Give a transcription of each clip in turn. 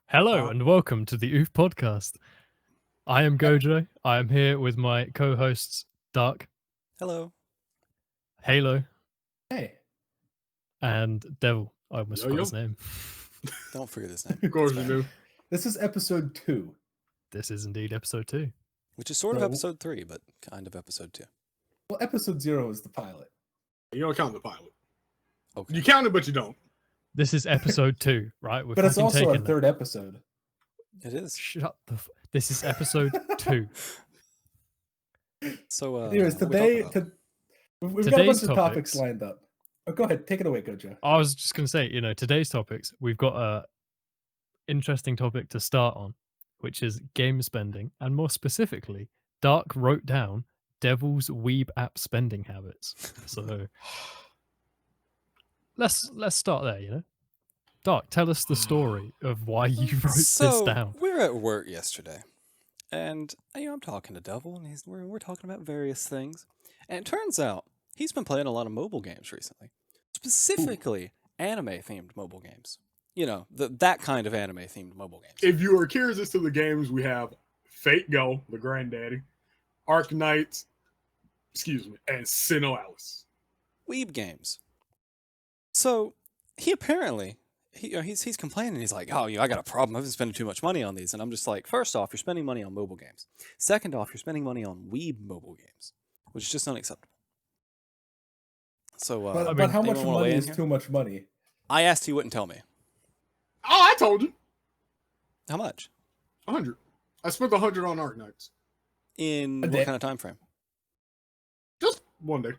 Hello and welcome to the OOF podcast. I am Gojo. I am here with my co-hosts Dark, Hello. Halo, Hey, and Devil. I almost Yo, forgot yo. his name. Don't forget his name. Of course It's you fine. do. this is episode 2. This is indeed episode 2. Which is sort of So- episode 3, but kind of episode 2. Well, episode 0 is the pilot. You don't count the pilot. Okay. You count it, but you don't. This is episode 2, right? We're But it's fucking also our taking that. third episode. It is. Shut the. This is episode 2. So, Anyways, what we today, talking about? we've got a Today's bunch of topics topics- lined up. Oh, go ahead, take it away, Gojo. I was just going to say, today's topics, we've got a interesting topic to start on, which is game spending, and more specifically, Dark wrote down Devil's Weeb app spending habits. So let's start there. Dark, tell us the story of why you wrote So, this down. we were at work yesterday, and I'm talking to Devil, and we're talking about various things. And it turns out he's been playing a lot of mobile games recently, specifically anime-themed mobile games. That kind of anime-themed mobile games. If you are curious as to the games, we have Fate Go, the granddaddy, Arc Knights, and Sinnoh Alice. Weeb games. So he apparently he's complaining. He's like, oh, I got a problem. I've been spending too much money on these, and I'm just like, first off, you're spending money on mobile games. Second off, you're spending money on Weeb mobile games, which is just unacceptable. So, But how much anyone wanna money weigh in is here? too much money? I asked, he wouldn't tell me Oh, I told you. how much 100. I spent 100 on Arc Knights. in A what day. kind of time frame. Just one day.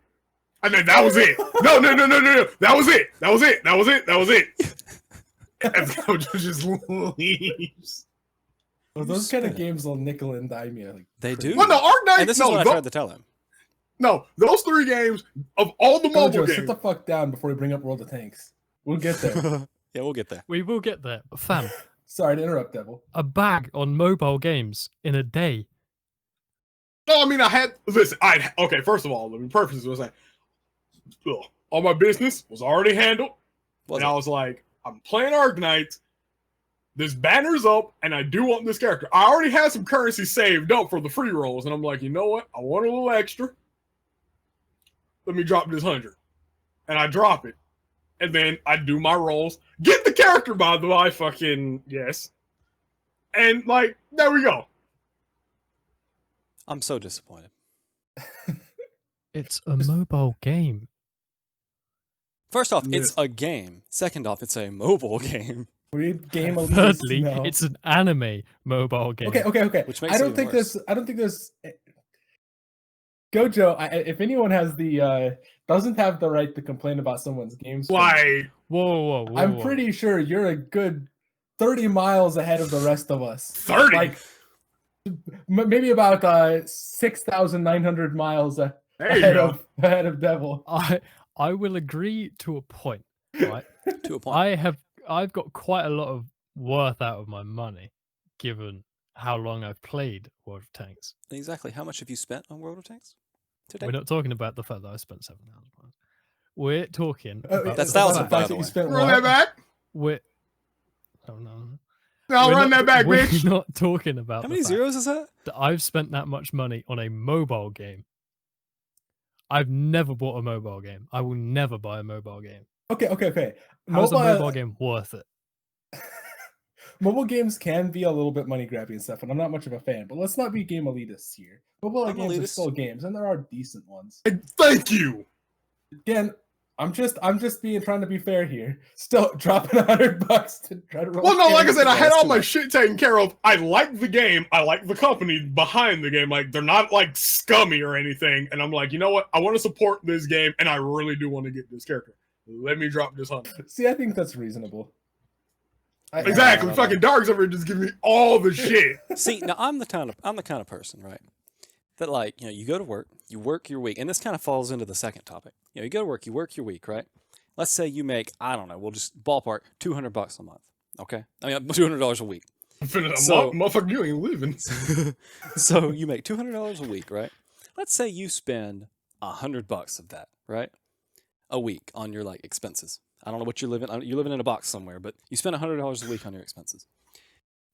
And then that was it. No. That was it. And Gojo just leaves. Well, You those kind of spent- games will nickel and dime you. Like, They crazy. do. Well, no, Arc Knights. And this is no, what I tried to tell him. no, those 3 games of all the mobile Gojo, sit games. the fuck down before we bring up World of Tanks. We'll get there. Yeah, we'll get there. We will get there. But fam, Sorry to interrupt, Devil. a bag on mobile games in a day. No, I mean, okay, first of all, let me preface this. All my business was already handled. Was And I it? was like, I'm playing Arc Knights. This banner's up, and I do want this character. I already had some currency saved up for the free rolls, and I'm like, you know what? I want a little extra. Let me drop this 100. And I drop it. And then I do my rolls. Get the character, by the way. Fucking yes. And, there we go. I'm so disappointed. It's a mobile game. First off, it's Yes. a game. Second off, it's a mobile game. We game elitists Thirdly, now. it's an anime mobile game. Okay. Which makes I it don't even think worse. there's. I don't think there's. Gojo, if anyone has the doesn't have the right to complain about someone's games, Like, Whoa. I'm pretty sure you're a good 30 miles ahead of the rest of us. 30. Like maybe about 6,900 miles there you ahead go. of Devil. I will agree to a point, right? To a point. I've got quite a lot of worth out of my money, given how long I've played World of Tanks. Exactly. How much have you spent on World of Tanks today? We're not talking about the fact that I spent £7,000. We're talking. about That's the thousand, fact by fact the that you way. spent Run what? that back. We're oh no. No, We're run not- that back, we're bitch. not talking about How the many fact zeros is that? that I've spent that much money on a mobile game. I've never bought a mobile game. I will never buy a mobile game. Okay. How's a mobile game worth it? Mobile games can be a little bit money grabbing and stuff, and I'm not much of a fan. But let's not be game elitists here. Mobile I'm games are elitist. still games, and there are decent ones. Thank you. Again, I'm just trying to be fair here. Still dropping $100 to try to roll. Well, no, like I said, I had that's all too my much. shit taken care of. I like the game. I like the company behind the game. Like, they're not, scummy or anything. And I'm like, you know what? I want to support this game, and I really do want to get this character. Let me drop this 100. See, I think that's reasonable. Exactly. no. Fucking Dark's over here just giving me all the shit. See, now I'm the kind of person, right? That you go to work, you work your week, and this kind of falls into the second topic. You go to work, you work your week, right? Let's say you make, I don't know, we'll just ballpark $200 a month. Okay, I mean $200 a week. So- Motherfucker, you ain't living. So you make $200 a week, right? Let's say you spend $100 of that, right, a week on your expenses. I don't know what you're living in a box somewhere, but you spend $100 a week on your expenses.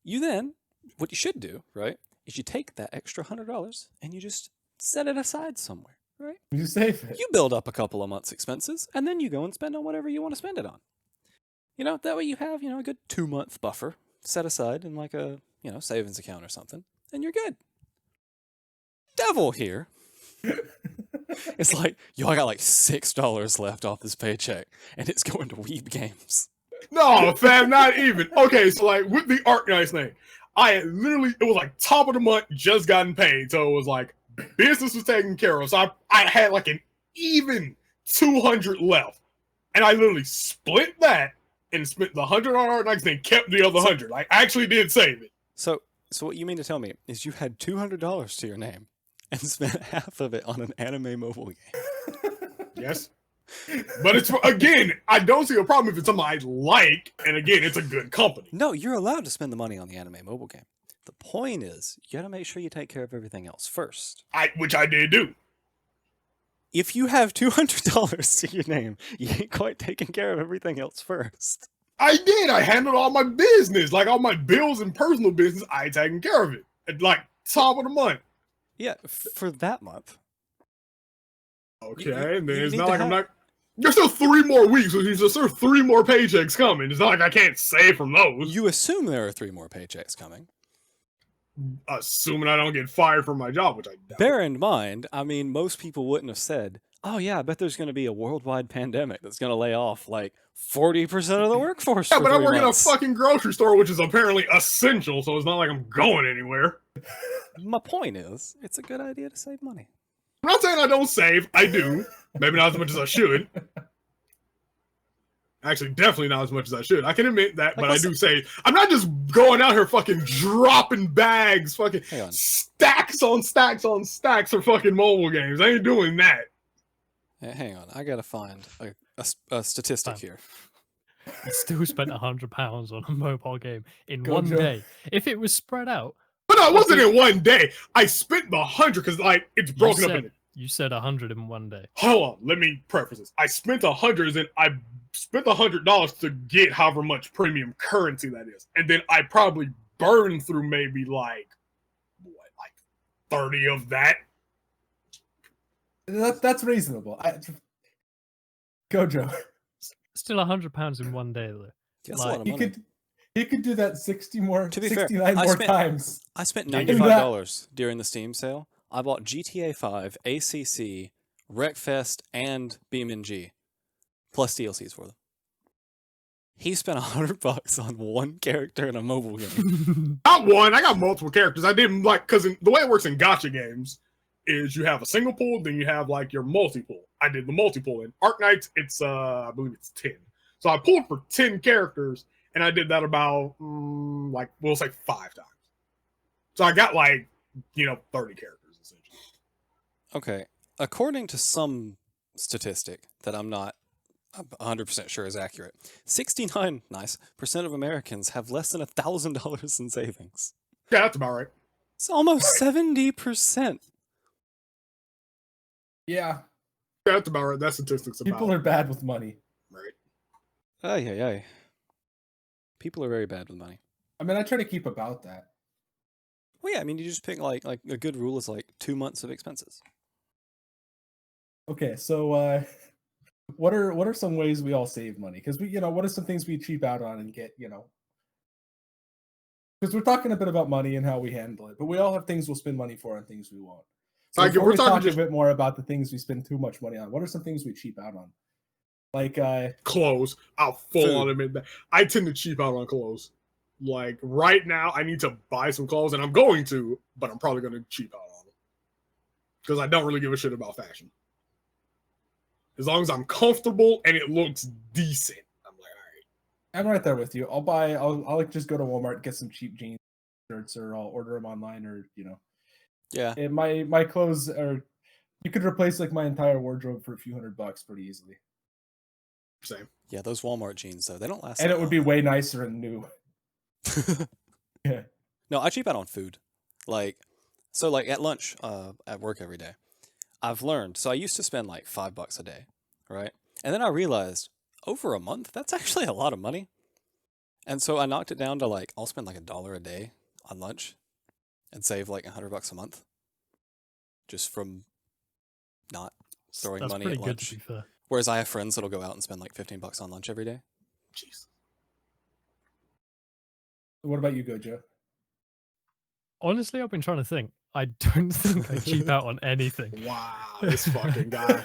what you should do, right, is you take that extra $100 and you just set it aside somewhere, right? You save it. You build up a couple of months' expenses, and then you go and spend on whatever you want to spend it on. That way you have, a good 2-month buffer set aside in like a, savings account or something, and you're good. Devil here. It's like, I got like $6 left off this paycheck, and it's going to Weeb Games. No, fam, not even. Okay, so like with the Arknights thing, I had literally, it was like top of the month, just gotten paid. So it was like business was taken care of. So I had like an even 200 left. And I literally split that and spent the 100 on Arknights, then kept the other 100. I actually did save it. So what you mean to tell me is you had $200 to your name and spent half of it on an anime mobile game. Yes. But it's, again, I don't see a problem if it's something I like, and again, it's a good company. No, you're allowed to spend the money on the anime mobile game. The point is, you gotta make sure you take care of everything else first. Which I did do. If you have $200 to your name, you ain't quite taking care of everything else first. I did. I handled all my business, like all my bills and personal business. I taken care of it at like top of the month. Yeah, for that month. Okay, and then you it's need not to like I'm have- not. There's still 3 more weeks, so there's still 3 more paychecks coming. It's not like I can't save from those. You assume there are 3 more paychecks coming. Assuming I don't get fired from my job, which I doubt. Bear in mind, most people wouldn't have said, "Oh yeah, I bet there's going to be a worldwide pandemic that's going to lay off like 40% of the workforce." Yeah, for but I'm 3 working months. at a fucking grocery store, which is apparently essential, so it's not like I'm going anywhere. My point is, it's a good idea to save money. I'm not saying I don't save. I do. Maybe not as much as I should. Actually, definitely not as much as I should. I can admit that, but I do say I'm not just going out here fucking dropping bags, fucking Hang on. stacks on stacks on stacks of fucking mobile games. I ain't doing that. Hang on, I gotta find a statistic Fine. here. I still spent £100 on a mobile game in Go, one Joe. day. If it was spread out, But no, it wasn't in one day. I spent the 100 because like it's broken up in. you said 100 in one day. Hold on, let me preface this. I spent 100 and I spent $100 to get however much premium currency that is, and then I probably burned through maybe like 30 of that. That's reasonable. Go, Joe. Still £100 in one day though. That's a lot of He money. could do that 69 To be fair, more times. I spent Yeah, $95 during the Steam sale. I bought GTA 5, ACC, Wreckfest, and BeamNG, plus DLCs for them. He spent $100 on one character in a mobile game. Not one. I got multiple characters. I didn't like because the way it works in gacha games is you have a single pool, then you have like your multi pool. I did the multi pool in Arknights. It's I believe it's 10. So I pulled for 10 characters, and I did that about like we'll say 5 times. So I got like 30 characters essentially. Okay, according to some statistic that I'm not 100% sure is accurate, 69% of Americans have less than $1,000 in savings. Yeah, that's about right. It's almost 70%. Yeah, Yeah, that's about right. That statistic's about people are bad with money. right. Ay. People are very bad with money. I mean, I try to keep about that. Well, yeah, you just pick like a good rule is like 2 months of expenses. Okay, so what are some ways we all save money? Because what are some things we cheap out on and get, because we're talking a bit about money and how we handle it, but we all have things we'll spend money for and things we won't. So Like, if before we're we talking talk just- a bit more about the things we spend too much money on, what are some things we cheap out on? Like Clothes. I'll full on admit that. I tend to cheap out on clothes. Like right now, I need to buy some clothes, and I'm going to, but I'm probably going to cheap out on them because I don't really give a shit about fashion. As long as I'm comfortable and it looks decent, I'm like, all right. I'm right there with you. I'll just go to Walmart, get some cheap jeans, shirts, or I'll order them online, or Yeah. And my clothes are, you could replace like my entire wardrobe for a few $100 pretty easily, Same. Yeah, those Walmart jeans though, they don't last. and that it would be way nicer and new. long. Yeah. No, I cheap out on food. Like at lunch, at work every day. I've learned. So I used to spend like $5 a day, right? And then I realized over a month, that's actually a lot of money. And so I knocked it down to like I'll spend like $1 a day on lunch and save like $100 a month just from not throwing That's money pretty at good, to lunch. be fair. Whereas I have friends that'll go out and spend like $15 on lunch every day. Jeez. What about you, Gojo? Honestly, I've been trying to think. I don't think I cheap out on anything. Wow, this fucking guy,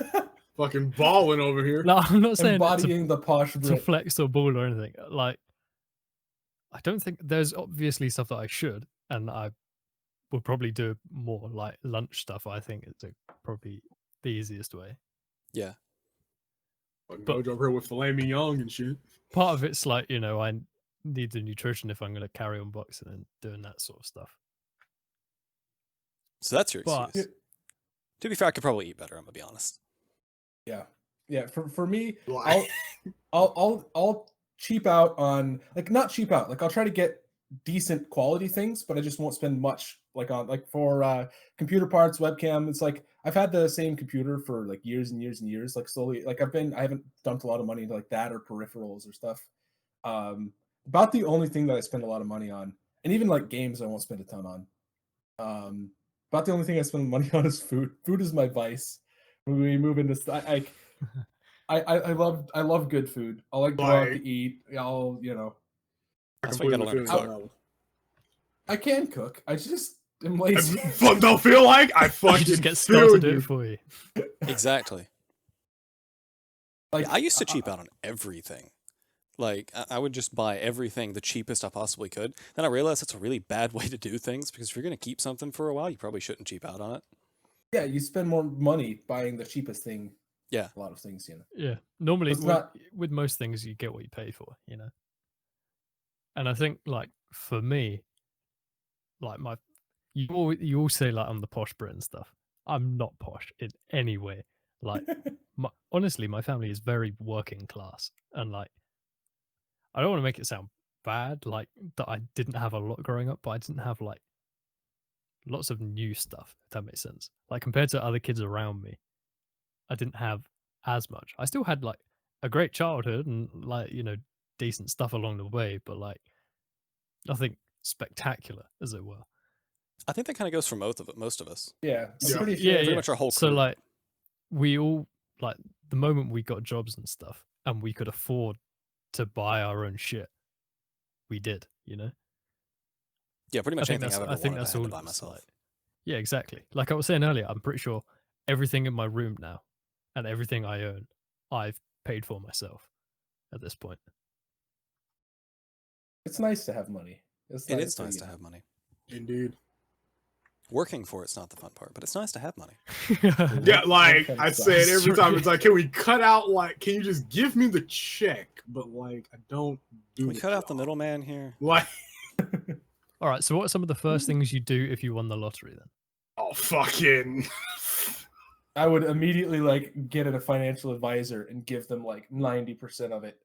fucking balling over here. No, I'm not saying it to, Embodying the posh to Brit. flex or ball or anything. Like, I don't think there's obviously stuff that I should, and I would probably do more like lunch stuff. I think it's probably the easiest way. Yeah. Fucking But- Gojo over here with filet mignon and shit. Part of it's like, you know, I need the nutrition if I'm going to carry on boxing and doing that sort of stuff. So that's your But- excuse. To be fair, I could probably eat better, I'm gonna be honest. Yeah. For me, Like, I'll cheap out on, like, not cheap out. Like, I'll try to get decent quality things, but I just won't spend much, like, on, like, for computer parts, webcam. It's like I've had the same computer for like years and years and years. Like, slowly, like, I haven't dumped a lot of money into like that or peripherals or stuff. About the only thing that I spend a lot of money on, and even like games, I won't spend a ton on. About the only thing I spend money on is food. Food is my vice. When we move into, I love good food. I like go out Like- to eat. I'll, I That's why you gotta completely learn to feel cook. that. I can cook. I just am lazy. Don't feel like I You fucking just get feel Scott to do you. it for you. Exactly. Like, Yeah, I used to cheap out on everything. Like, I would just buy everything the cheapest I possibly could. Then I realized that's a really bad way to do things because if you're going to keep something for a while, you probably shouldn't cheap out on it. Yeah, you spend more money buying the cheapest thing. Yeah. A lot of things, Yeah. Normally, It's with, not- with most things, you get what you pay for, you know? And I think, like, for me, like, you all say, like, I'm the posh Brit and stuff. I'm not posh in any way. Like, honestly, my family is very working class. And, like, I don't want to make it sound bad, like, that I didn't have a lot growing up, but I didn't have, like, lots of new stuff, if that makes sense. Like, compared to other kids around me, I didn't have as much. I still had, like, a great childhood and, like, you know, decent stuff along the way, but, like, nothing spectacular, as it were. I think that kind of goes for most of us. yeah, I'm Yeah. pretty Yeah, sure. Pretty yeah. much our whole So, crew. like, we all, like, the moment we got jobs and stuff and we could afford to buy our own shit, we did, you know? Yeah, pretty much anything I've ever I think wanted, that's I had all to buy of us, myself. like, yeah, exactly. Like I was saying earlier, I'm pretty sure everything in my room now and everything I own, I've paid for myself at this point. It's nice to have money. It is nice to have money. Indeed. Working for it's not the fun part, but it's nice to have money. Yeah, like kinda I sucks. said every time, it's like, can we cut out? Like, can you just give me the check? But like, I don't do. Can we cut out the job. middleman here? Like, All right. So, what are some of the first things you do if you won the lottery then? oh fucking. I would immediately like get a financial advisor and give them like 90% of it,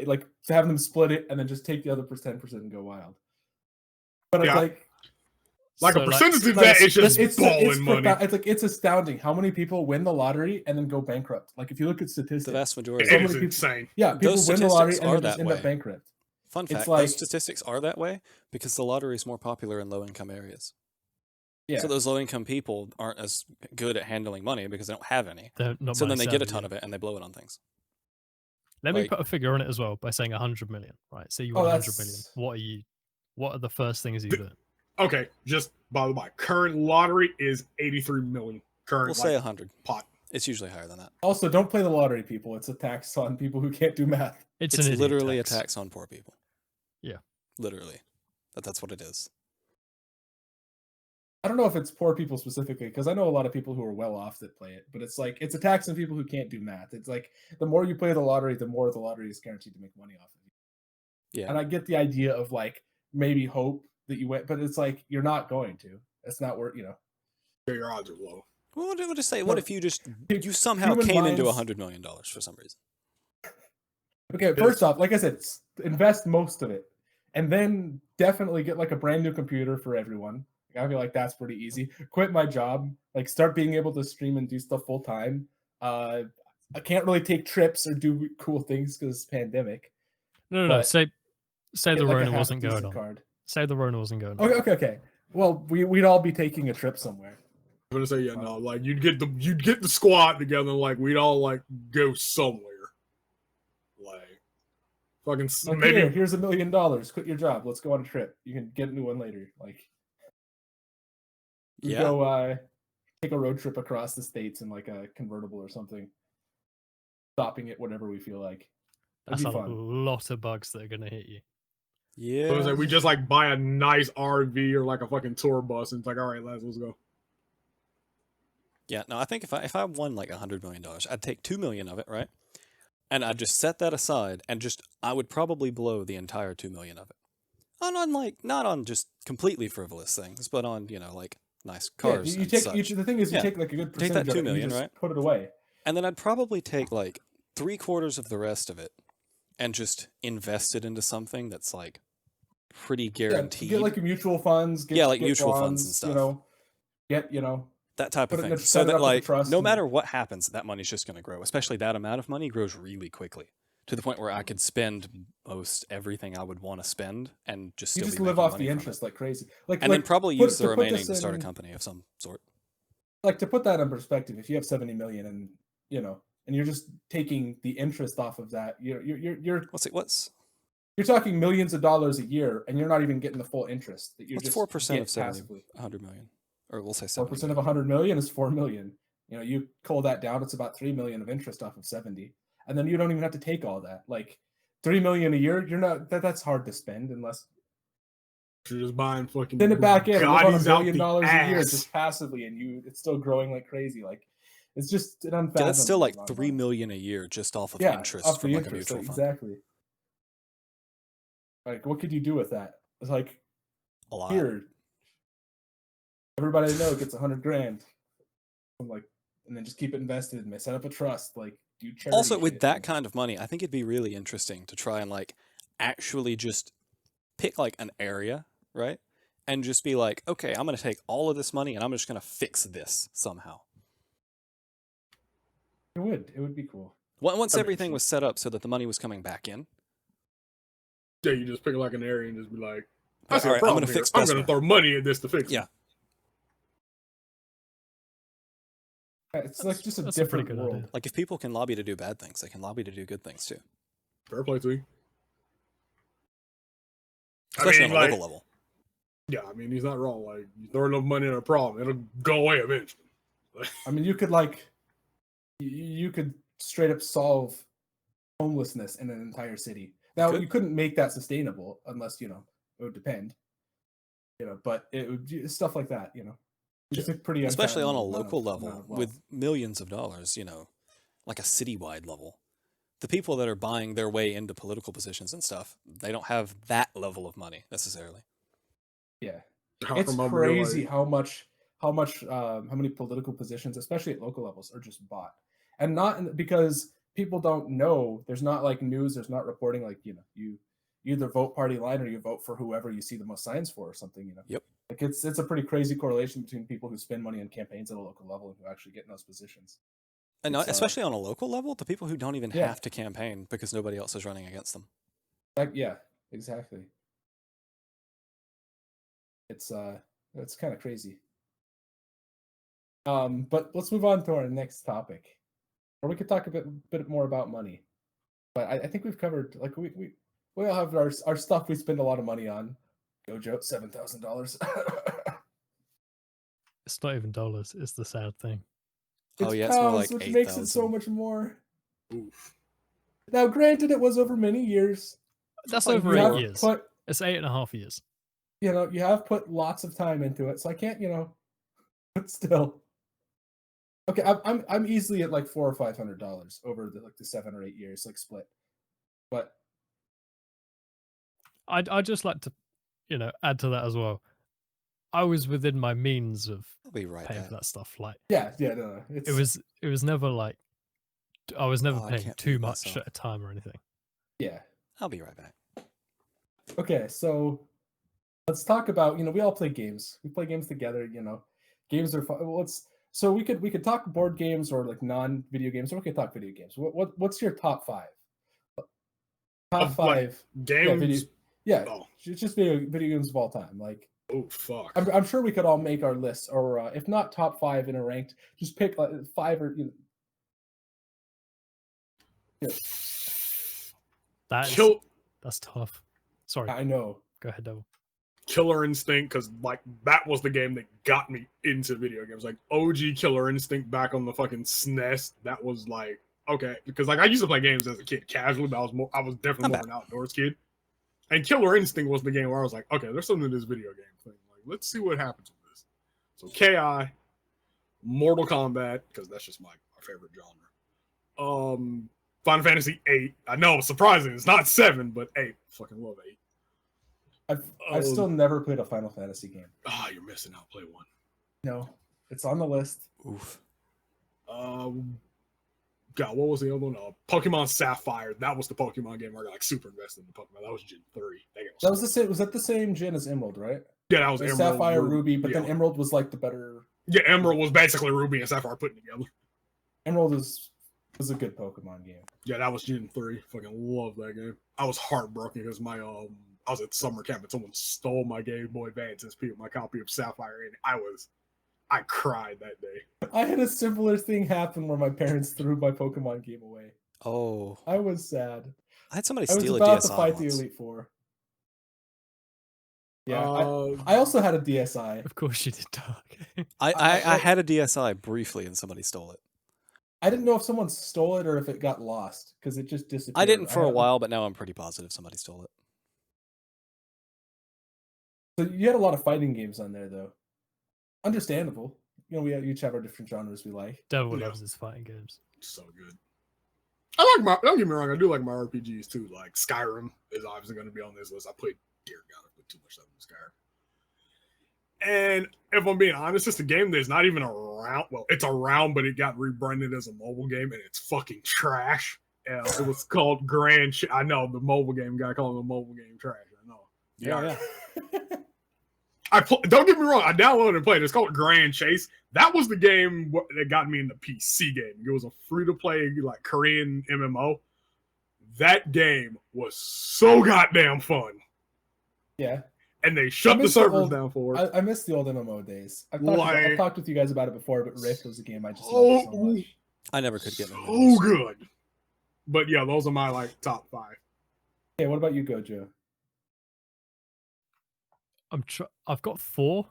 like to have them split it and then just take the other 10% and go wild. But Yeah. it's Like So, a percentage of like, that is just it's balling money. It's like it's astounding how many people win the lottery and then go bankrupt. Like if you look at statistics, The vast majority. so It many is people- insane. yeah, people Those win the lottery statistics and are then just that end up way. bankrupt. Fun it's fact: like- those statistics are that way because the lottery is more popular in low-income areas. Yeah, So those low-income people aren't as good at handling money because they don't have any. They're not So then money they get a savvy, ton yeah. of it and they blow it on things. Let me like- put a figure on it as well by saying 100 million. Right. So you Oh, won 100 million. that's- What are the first things you do? Okay, just by the way, current lottery is 83 million. Current We'll say like, 100. pot. It's usually higher than that. Also, don't play the lottery, people. It's a tax on people who can't do math. It's It's an idiot literally tax. a tax on poor people. Yeah. Literally. That's what it is. I don't know if it's poor people specifically, because I know a lot of people who are well off that play it, but it's like it's a tax on people who can't do math. It's like the more you play the lottery, the more the lottery is guaranteed to make money off of you. Yeah. And I get the idea of like maybe hope that you win, but it's like you're not going to. It's not where Yeah, your odds are low. Well, we'll just say, what Look, if you just hu- you somehow human came into minds- $100 million for some reason? Okay, first off, like I said, invest most of it, and then definitely get like a brand new computer for everyone. I feel like that's pretty easy. Quit my job, like start being able to stream and do stuff full time. I can't really take trips or do cool things because it's pandemic. No. But Say get the like a Rona half wasn't going decent on. card. Say the Rona wasn't going on. Okay. Well, we'd all be taking a trip somewhere. I'm gonna say no. Like you'd get the squad together, and like we'd all like go somewhere. Like fucking Like, maybe here's $1 million. Quit your job. Let's go on a trip. You can get a new one later. Like, we Yeah. go take a road trip across the states in like a convertible or something, stopping at whatever we feel like. That'd That's be a fun. lot of bugs that are gonna hit you. Yeah. I was like, we just like buy a nice RV or like a fucking tour bus, and it's like, all right, lads, let's go. Yeah, no, I think if I won like $100 million, I'd take 2 million of it, right? And I'd just set that aside and I would probably blow the entire 2 million of it. On like, not on just completely frivolous things, but on, like nice cars you and take such. the thing is you Yeah. take like a good Take percentage that 2 of it and you million, just right? put it away. And then I'd probably take like 3/4 of the rest of it and just invest it into something that's like pretty guaranteed. Get like mutual funds. Yeah, like get mutual funds bonds, and stuff. Get that type of put it in thing. a- So set it that up with a like trust no and- matter what happens, that money's just going to grow. Especially that amount of money grows really quickly to the point where I could spend most everything I would want to spend and just you still just be live making off money the from it. interest like crazy. Like And then probably put- use the to put remaining this to start a in- company of some sort. Like, to put that in perspective, if you have 70 million and and you're just taking the interest off of that, you're What's talking millions of dollars a year, and you're not even getting the full interest that you're what's just 4% get of 70, passively. 100 million, or we'll say 4% 70 of 100 million is 4 million. You cull that down, it's about 3 million of interest off of 70, and then you don't even have to take all that. Like 3 million a year, you're not that's hard to spend unless You're just buying fucking. send it back in. Live on Bugattis $1 out billion the a year ass. just passively, and it's still growing like crazy. Like, it's just an unfathomable. Yeah, that's still like amount of 3 money. million a year just off of Yeah, interest off from the like a interest, mutual fund. exactly. Like, what could you do with that? It's like, A lot. here, everybody I know gets 100 grand. I'm like, and then just keep it invested and set up a trust. Like, do charity Also, with shit, that kind of money, I think it'd be really interesting to try and like actually just pick like an area, right? And just be like, okay, I'm going to take all of this money and I'm just going to fix this somehow. It would be cool. Once That'd be everything interesting. was set up so that the money was coming back in. Yeah, you just pick like an area and just be like, All I see a right, I'm problem going to here. fix I'm gonna Bessemer. throw money at this to fix it. Yeah. It's like just a That's a pretty different good world. idea. Like if people can lobby to do bad things, they can lobby to do good things too. Fair play to you. Especially on a like, local level. yeah, I mean, he's not wrong. Like, you throw enough money at a problem, it'll go away eventually. I mean, you could like, you could straight up solve homelessness in an entire city. Now, could. you couldn't make that sustainable unless it would depend. But it would stuff like that. It's a pretty Especially on a unfathomable local amount level of wealth. with millions of dollars, like a citywide level. The people that are buying their way into political positions and stuff, they don't have that level of money necessarily. Yeah. How It's come I'm crazy realizing- how many political positions, especially at local levels, are just bought, and not because people don't know. There's not like news. There's not reporting. Like you either vote party line or you vote for whoever you see the most signs for or something. Yep. Like it's a pretty crazy correlation between people who spend money on campaigns at a local level and who actually get in those positions. And It's, especially on a local level, the people who don't even yeah. have to campaign because nobody else is running against them. Like, yeah, exactly. It's kind of crazy. But let's move on to our next topic, or we could talk a bit more about money. But I think we've covered, like, we all have our stuff we spend a lot of money on. Gojo, $7,000. It's not even dollars. It's the sad thing. Oh yeah, it's more like which makes it so 8,000. much more. Oof. Now, granted, it was over many years. That's Like, over you have 8 years. Put, It's 8.5 years. you have put lots of time into it, so I can't, but still. Okay, I'm easily at like $400 or $500 over the 7 or 8 years, like split. But I'd just like to, add to that as well. I was within my means of I'll be right paying back. for that stuff. Like, yeah, no, it's it was never like I was never Oh, I paying can't too mute much myself. at a time or anything. yeah. I'll be right back. Okay, so let's talk about we all play games. We play games together. Games are fun. Well, we could talk board games or like non-video games, or we could talk video games. What's your top 5? Top Of, like, 5. games. Yeah, Oh, it's just video games of all time. Like, oh fuck. I'm sure we could all make our lists, or if not top 5 in a ranked, just pick like 5 or That's tough. Sorry, I know. go ahead, Devil. Killer Instinct, because like that was the game that got me into video games. Like OG Killer Instinct back on the fucking SNES. That was like okay, because like I used to play games as a kid casually, but I was definitely more of an outdoors kid. And Killer Instinct was the game where I was like, okay, there's something to this video game thing. Like, let's see what happens with this. So KI, Mortal Kombat, because that's just my favorite genre. Final Fantasy 8. I know it's surprising. It's not 7, but 8. Fucking love 8. I've still never played a Final Fantasy game. You're missing out. Play one. No, it's on the list. Oof. God, what was the other one? Pokemon Sapphire. That was the Pokemon game where I got like super invested in the Pokemon. That was Gen 3. That was the same. Was that the same gen as Emerald, right? Yeah, that was Like Emerald. Sapphire, Ruby, but then Emerald was like the better. Yeah, Emerald was basically Ruby and Sapphire put together. Emerald was a good Pokemon game. Yeah, that was Gen 3. Fucking love that game. I was heartbroken because I was at summer camp and someone stole my Game Boy Advance SP, my copy of Sapphire, and I cried that day. I had a similar thing happen where my parents threw my Pokemon game away. Oh, I was sad. I had somebody I was steal a about to DSi fight the once. Elite Four. Yeah, Uh, I also had a DSi. Of course you did, Dark. I had a DSi briefly and somebody stole it. I didn't know if someone stole it or if it got lost because it just disappeared. I didn't for a had- while, but now I'm pretty positive somebody stole it. So you had a lot of fighting games on there, though. Understandable. You know, we each have our different genres we like. Devil Yeah. loves his fighting games. so good. Don't get me wrong, I do like my RPGs too. Like Skyrim is obviously going to be on this list. I played, dear God, I put too much time in Skyrim. And if I'm being honest, it's a game that's not even around. Well, it's around, but it got rebranded as a mobile game, and it's fucking trash. It was called I know the mobile game guy called the mobile game trash. I know. Yeah. Don't get me wrong. I downloaded and played it. It's called Grand Chase. That was the game that got me into PC game. It was a free to play like Korean MMO. That game was so goddamn fun. Yeah. And they shut the miss the servers old- down for it. I miss the old MMO days. I've Like- talked with you guys about it before, but Rift was a game I just loved so Oh, much. I never could get into so those. good. But yeah, those are my like top 5. Hey, what about you, Gojo? I've got 4.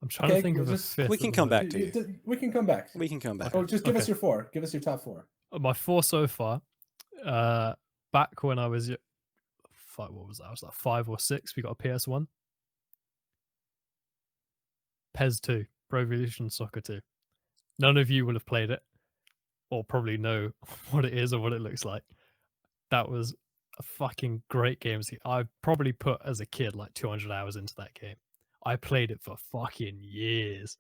I'm trying to Okay, think of a just- 5th. We at can the come moment. back to you. We can come back. We can come back. Oh, just give us Okay. your 4. Give us your top 4. My 4 so far. Back when I was what was that? I was like 5 or 6. We got a PS1. PES 2, Pro Evolution Soccer 2. None of you will have played it, or probably know what it is or what it looks like. That was a fucking great game. I probably put as a kid like 200 hours into that game. I played it for fucking years.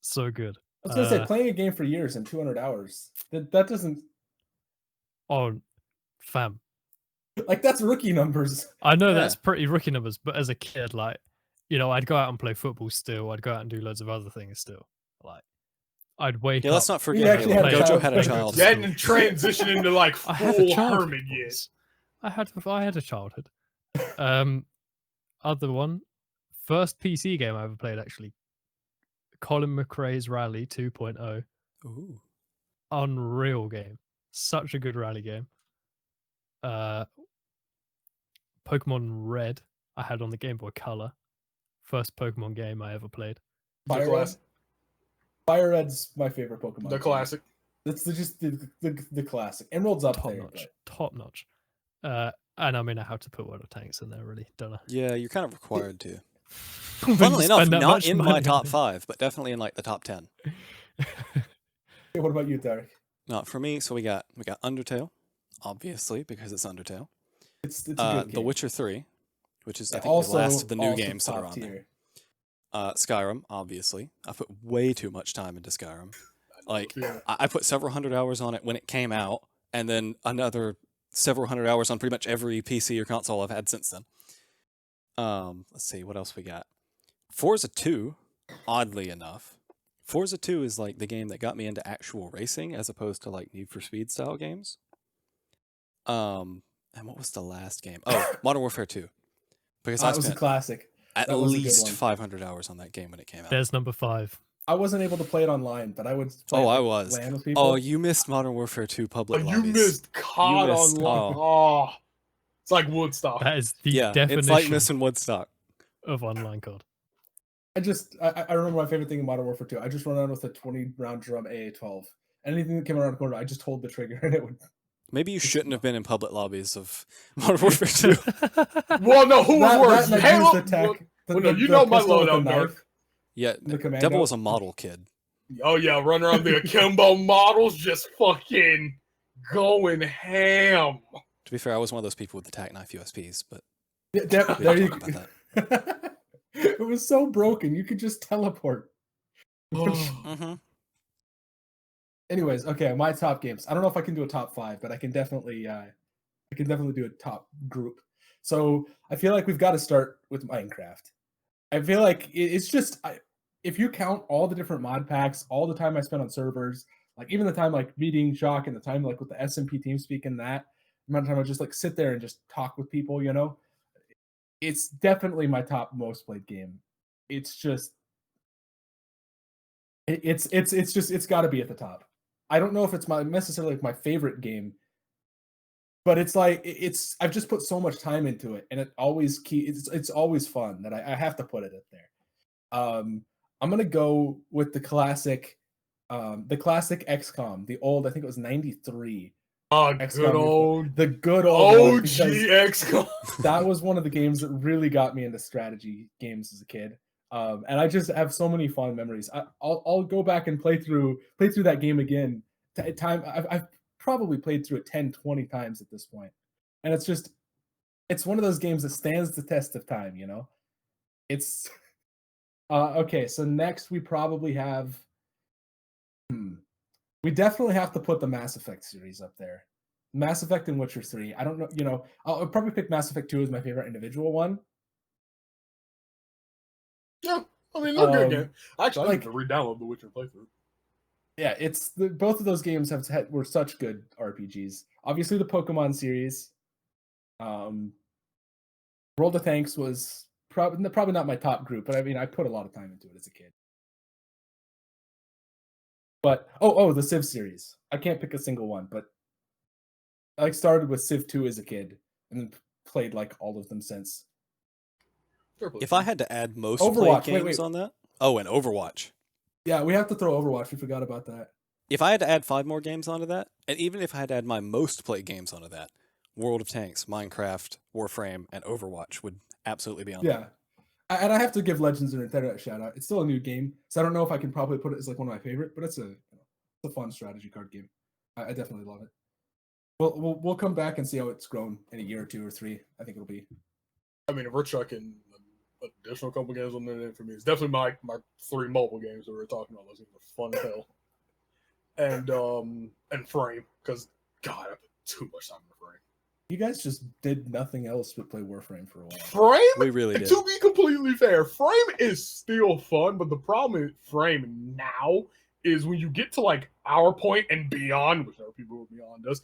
So good. I was gonna say playing a game for years and 200 hours. That doesn't Oh, fam. like that's rookie numbers. I know Yeah. that's pretty rookie numbers, but as a kid, like, I'd go out and play football still. I'd go out and do loads of other things still. Like, I'd wake Yeah, up. let's not forget. actually had a Gojo child- had a child. That didn't transition into like I had a full childhood. hermit yet. boys. I had a childhood. Other one, first PC game I ever played actually. Colin McRae's Rally 2.0. Ooh. Unreal game. Such a good rally game. Pokemon Red I had on the Game Boy Color. First Pokemon game I ever played. The Fire Red. classic. Fire Red's my favorite Pokemon. The game. classic. It's just the classic. Emerald's up Top there. notch. but- Top notch. And I mean, I have to put World of Tanks in there, really, don't I? Yeah, you're kind of required to. When Funnily you enough, spend that not much in my money on top it. 5, but definitely in like the top 10. Hey, what about you, Derek? No, for me, so we got Undertale, obviously because it's Undertale. It's a good game. The Witcher 3, which is I Yeah, think the last of the new also games that are top on there. tier. Skyrim, obviously. I put way too much time into Skyrim. Like Yeah. I put several hundred hours on it when it came out, and then another several hundred hours on pretty much every PC or console I've had since then. Let's see what else we got. Forza 2, oddly enough, Forza 2 is like the game that got me into actual racing as opposed to like Need for Speed style games. And what was the last game? Oh, Modern Warfare 2. Because I That was a spent classic. at that was a good least one. 500 hours on that game when it came out. There's number 5. I wasn't able to play it online, but I would play Oh, it I with was. LAN with people. Oh, you missed Modern Warfare 2 Oh, public you lobbies. missed COD missed- online. Oh. It's like Woodstock. That is the Yeah, definition it's like missing Woodstock. of online COD. I remember my favorite thing in Modern Warfare 2. I just run around with a 20-round drum AA-12. Anything that came around the corner, I just hold the trigger and it would. Maybe you shouldn't have been in public lobbies of Modern Warfare 2. Well, no, who was worse? That, Halo. used the tech. Well, no, you know my pistol with the loadout, knife, Dark. Yeah, the commando. Devil was a model kid. Oh yeah, run around the akimbo models, just fucking going ham. To be fair, I was one of those people with the tac knife USPs, but Yeah, we there don't you talk go. about that. It was so broken. You could just teleport. Mm-hmm. Anyways, okay, my top games. I don't know if I can do a top 5, but I can definitely do a top group. So I feel like we've got to start with Minecraft. I feel like it's just if you count all the different mod packs, all the time I spent on servers, like even the time like meeting Shock and the time like with the SMP team speak and that amount of time I just like sit there and just talk with people, you know, it's definitely my top most played game. It's just it's got to be at the top. I don't know if it's necessarily like my favorite game, but it's like I've just put so much time into it, and it's always fun that I have to put it up there. I'm gonna go with the classic XCOM, the old, I think it was 93. Oh, XCOM, good old the good old one, OG because XCOM. that was one of the games that really got me into strategy games as a kid. And I just have so many fond memories. I'll go back and play through that game again. I've probably played through it 10, 20 times at this point. And it's one of those games that stands the test of time, you know? It's okay, so next we probably have we definitely have to put the Mass Effect series up there. Mass Effect and Witcher 3. I don't know, you know, I'll probably pick Mass Effect 2 as my favorite individual one. Yeah, I mean, they're good Um, game. Actually, I like- need to re-download The Witcher playthrough. Yeah, both of those games were such good RPGs. Obviously, the Pokemon series, World of Tanks was probably not my top group, but I mean, I put a lot of time into it as a kid. But the Civ series, I can't pick a single one, but I started with Civ 2 as a kid and then played like all of them since. Fair play If to I you. had to add most Overwatch, played wait. games on that, oh, and Overwatch. Yeah, we have to throw Overwatch. We forgot about that. If I had to add 5 more games onto that, and even if I had to add my most played games onto that, World of Tanks, Minecraft, Warframe, and Overwatch would absolutely be on there. Yeah. And I have to give Legends of Runeterra a shout out. It's still a new game, so I don't know if I can probably put it as like one of my favorite, but it's a fun strategy card game. I definitely love it. We'll come back and see how it's grown in a year or 2 or 3. I think it'll be. I mean, if we're chucking an additional couple games on there for me, it's definitely my 3 mobile games that we were talking about. Those games are fun as hell. And Frame, because God, I put too much time in Frame. You guys just did nothing else but play Warframe for a while. Frame? We really did. To be completely fair, Frame is still fun, but the problem with Frame now is when you get to like our point and beyond, which other people who are beyond us,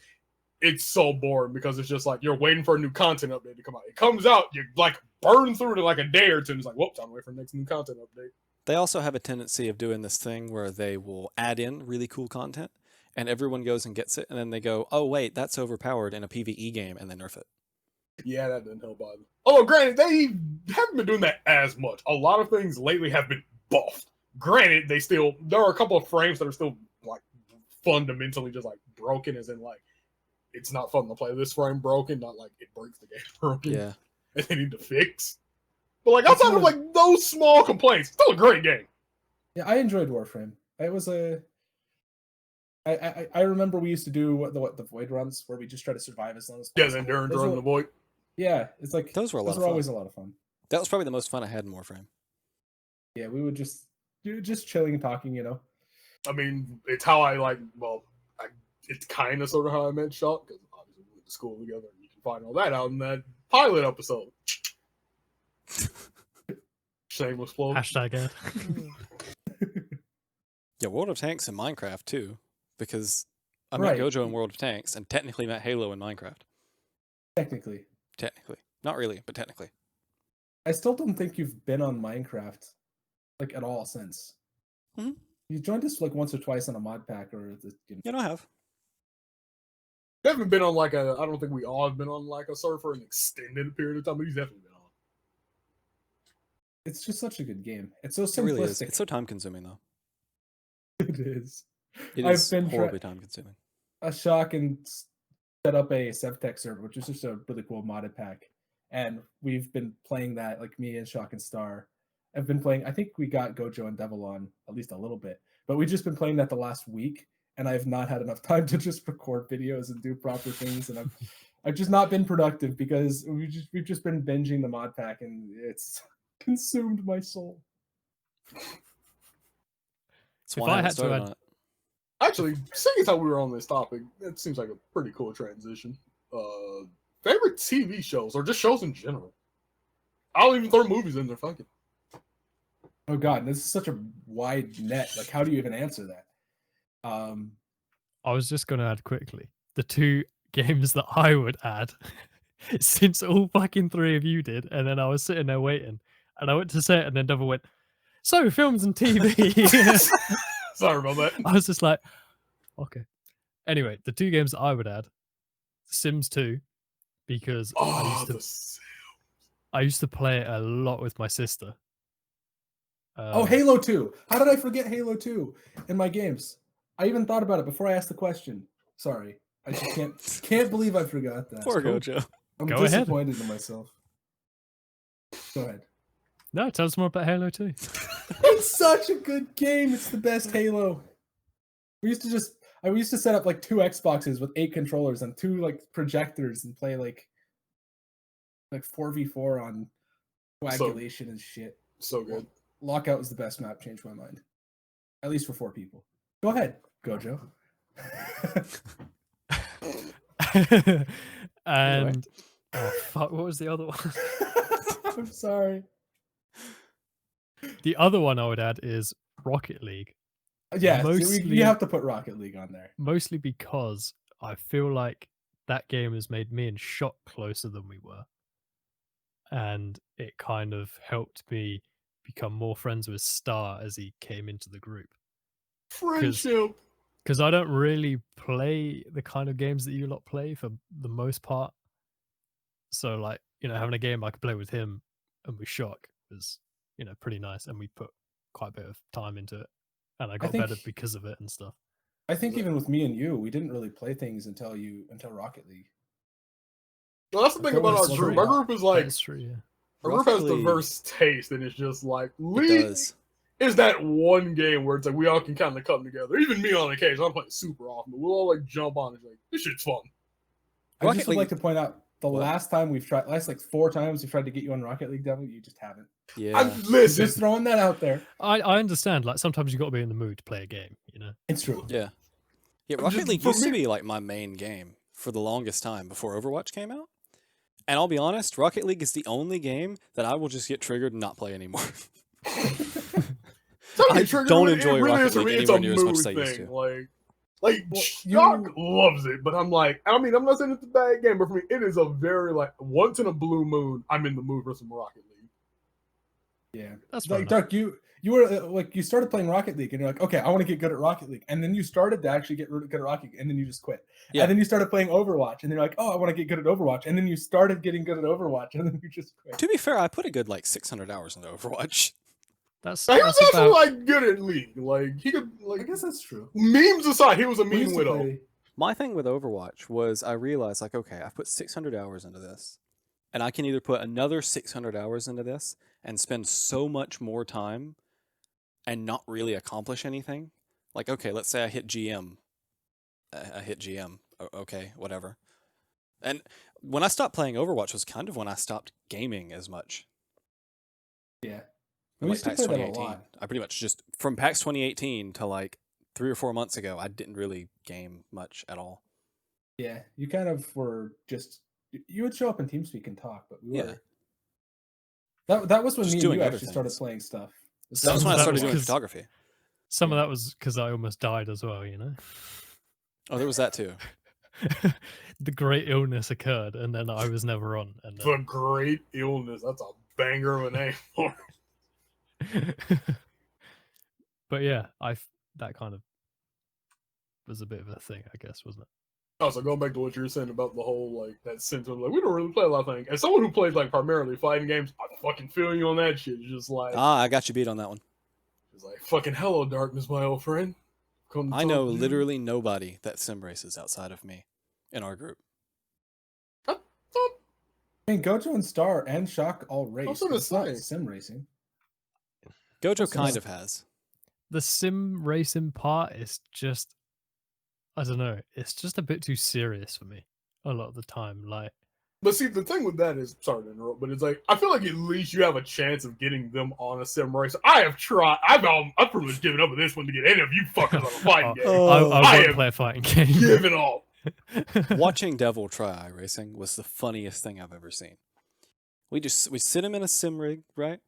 it's so boring because it's just like you're waiting for a new content update to come out. It comes out, you like burn through it in like a day or two, and it's like, whoops, I'm waiting for the next new content update. They also have a tendency of doing this thing where they will add in really cool content, and everyone goes and gets it, and then they go, oh, wait, that's overpowered in a PvE game, and they nerf it. Yeah, that doesn't help either. Although, granted, they haven't been doing that as much. A lot of things lately have been buffed. Granted, there are a couple of frames that are still like fundamentally just like broken, as in like it's not fun to play this frame broken, not like it breaks the game broken. Yeah. And they need to fix. But like outside of like those small complaints, still a great game. Yeah, I enjoyed Warframe. It was I remember we used to do the Void runs where we just try to survive as long as Yeah, possible. then Darren Those Run were- the Void. Yeah, it's like Those were a lot of were fun. always a lot of fun. That was probably the most fun I had in Warframe. Yeah, we would just chilling and talking, you know. I mean, it's how I like. Well, it's kind of sort of how I met Shock because obviously we went to school together. And you can find all that out in that pilot episode. Shameless plug. Hashtag ad. Yeah, World of Tanks and Minecraft, too, because I Right. met Gojo in World of Tanks, and technically met Halo in Minecraft. Technically. Technically. Not really, but technically. I still don't think you've been on Minecraft like at all since. Mhm. You joined us like once or twice on a mod pack or You know, I have. Haven't been on like a. I don't think we all have been on like a server for an extended period of time, but he's definitely been on. It's just such a good game. It's so It really is. simplistic. It's so time consuming, though. It is. It I've is been horribly time consuming. A shock and set up a Sevtech server, which is just a really cool modded pack. And we've been playing that, like me and Shock and Star. I've been playing, I think we got Gojo and Devil on at least a little bit, but we've just been playing that the last week, and I've not had enough time to just record videos and do proper things. And I've just not been productive because we've just been binging the mod pack, and it's consumed my soul. That's If why I I haven't had to started add- on it. Actually, seeing as how we were on this topic, it seems like a pretty cool transition. Favorite TV shows or just shows in general? I'll even throw movies in there. Fuck it. Oh God, this is such a wide net. Like, how do you even answer that? I was just going to add quickly the two games that I would add, since all fucking three of you did, and then I was sitting there waiting, and I went to say it, and then Devil went, "So films and TV." Sorry about that. I was just like, okay. Anyway, the two games that I would add, Sims 2, because Oh, I used to play it a lot with my sister. Oh, Halo 2. How did I forget Halo 2 in my games? I even thought about it before I asked the question. Sorry. I just can't believe I forgot that. Poor Gojo. I'm Go ahead. disappointed in myself. Go ahead. No, tell us more about Halo 2. It's such a good game. It's the best Halo. We used to set up like 2 Xboxes with 8 controllers and 2 like projectors and play like 4v4 on coagulation and shit. So good. Lockout was the best map. Changed my mind. At least for 4 people. Go ahead, Gojo. And oh fuck, what was the other one? I'm sorry. The other one I would add is Rocket League. Yeah, Mostly- you have to put Rocket League on there. Mostly because I feel like that game has made me and Shock closer than we were. And it kind of helped me become more friends with Star as he came into the group. Friendship. Because I don't really play the kind of games that you lot play for the most part. So, like, having a game I could play with him and with Shock was, pretty nice. And we put quite a bit of time into it. And I got better because of it and stuff. I think even with me and you, we didn't really play things until Rocket League. Well, that's the thing about our group. Our group is like, That's true, yeah. our group has diverse taste, and it's just like, It League does. is that one game where it's like we all can kind of come together. Even me on occasion, I'm playing super often, but we'll all like jump on and like, this shit's fun. I Rocket just would like to point out the What? last like 4 times we've tried to get you on Rocket League, Devil, you just haven't. Yeah. Listen, Just throwing that out there. I understand. Like, sometimes you got to be in the mood to play a game, It's true. Yeah. Yeah, Just Rocket League for used to me- be like my main game for the longest time before Overwatch came out. And I'll be honest, Rocket League is the only game that I will just get triggered and not play anymore. I don't enjoy Rocket League anywhere near as much as I used to. Like Well, Shock loves it, but I'm like, I'm not saying it's a bad game, but for me, it is a very like once in a blue moon, I'm in the mood for some Rocket League. Yeah. That's fair Like enough. Duck, you were you started playing Rocket League and you're like, okay, I want to get good at Rocket League, and then you started to actually get good at Rocket League, and then you just quit. Yeah. And then you started playing Overwatch, and then you're like, oh, I want to get good at Overwatch, and then you started getting good at Overwatch, and then you just quit. To be fair, I put a good like 600 hours into Overwatch. That's Now, he was about... also like good at League. Like he could I like guess that's true. memes aside, he was a We meme used to widow. play- My thing with Overwatch was I realized like, okay, I've put 600 hours into this, and I can either put another 600 hours into this and spend so much more time and not really accomplish anything. Like, okay, let's say I hit GM. I hit GM. Okay, whatever. And when I stopped playing Overwatch was kind of when I stopped gaming as much. Yeah. From, We like, used to PAX play that a 2018. lot. I pretty much just, from PAX 2018 to like 3 or 4 months ago, I didn't really game much at all. Yeah. You kind of were just you would show up in TeamSpeak and talk, but we were that was when Just me and doing you other actually started things. playing stuff. That was when I That started was doing 'cause- photography. Some of that was because I almost died as well, Oh, there was that too. the great illness occurred, and then I was never on. And The Great Illness. That's a banger of a name for it. but yeah, that kind of was a bit of a thing, I guess, wasn't it? Also, going back to what you were saying about the whole like that sense of like we don't really play a lot of things. As someone who plays like primarily fighting games, I fucking feel you on that shit. It's just like I got you beat on that one. it's like fucking hello darkness, my old friend. Come I talk know to you. literally nobody that sim races outside of me in our group. I mean, Gojo and Star and Shock all race. was but gonna it's not say. sim racing. Gojo That's kind nice. of has. The sim racing part is just, I don't know, it's just a bit too serious for me a lot of the time. Like, But see, the thing with that is, sorry to interrupt, but it's like I feel like at least you have a chance of getting them on a sim race. I have tried. I've pretty much given up with this one to get any of you fuckers on a fighting game. I I won't have play a fighting game. Give it all. Watching Devil try iRacing was the funniest thing I've ever seen. We sit him in a sim rig, right?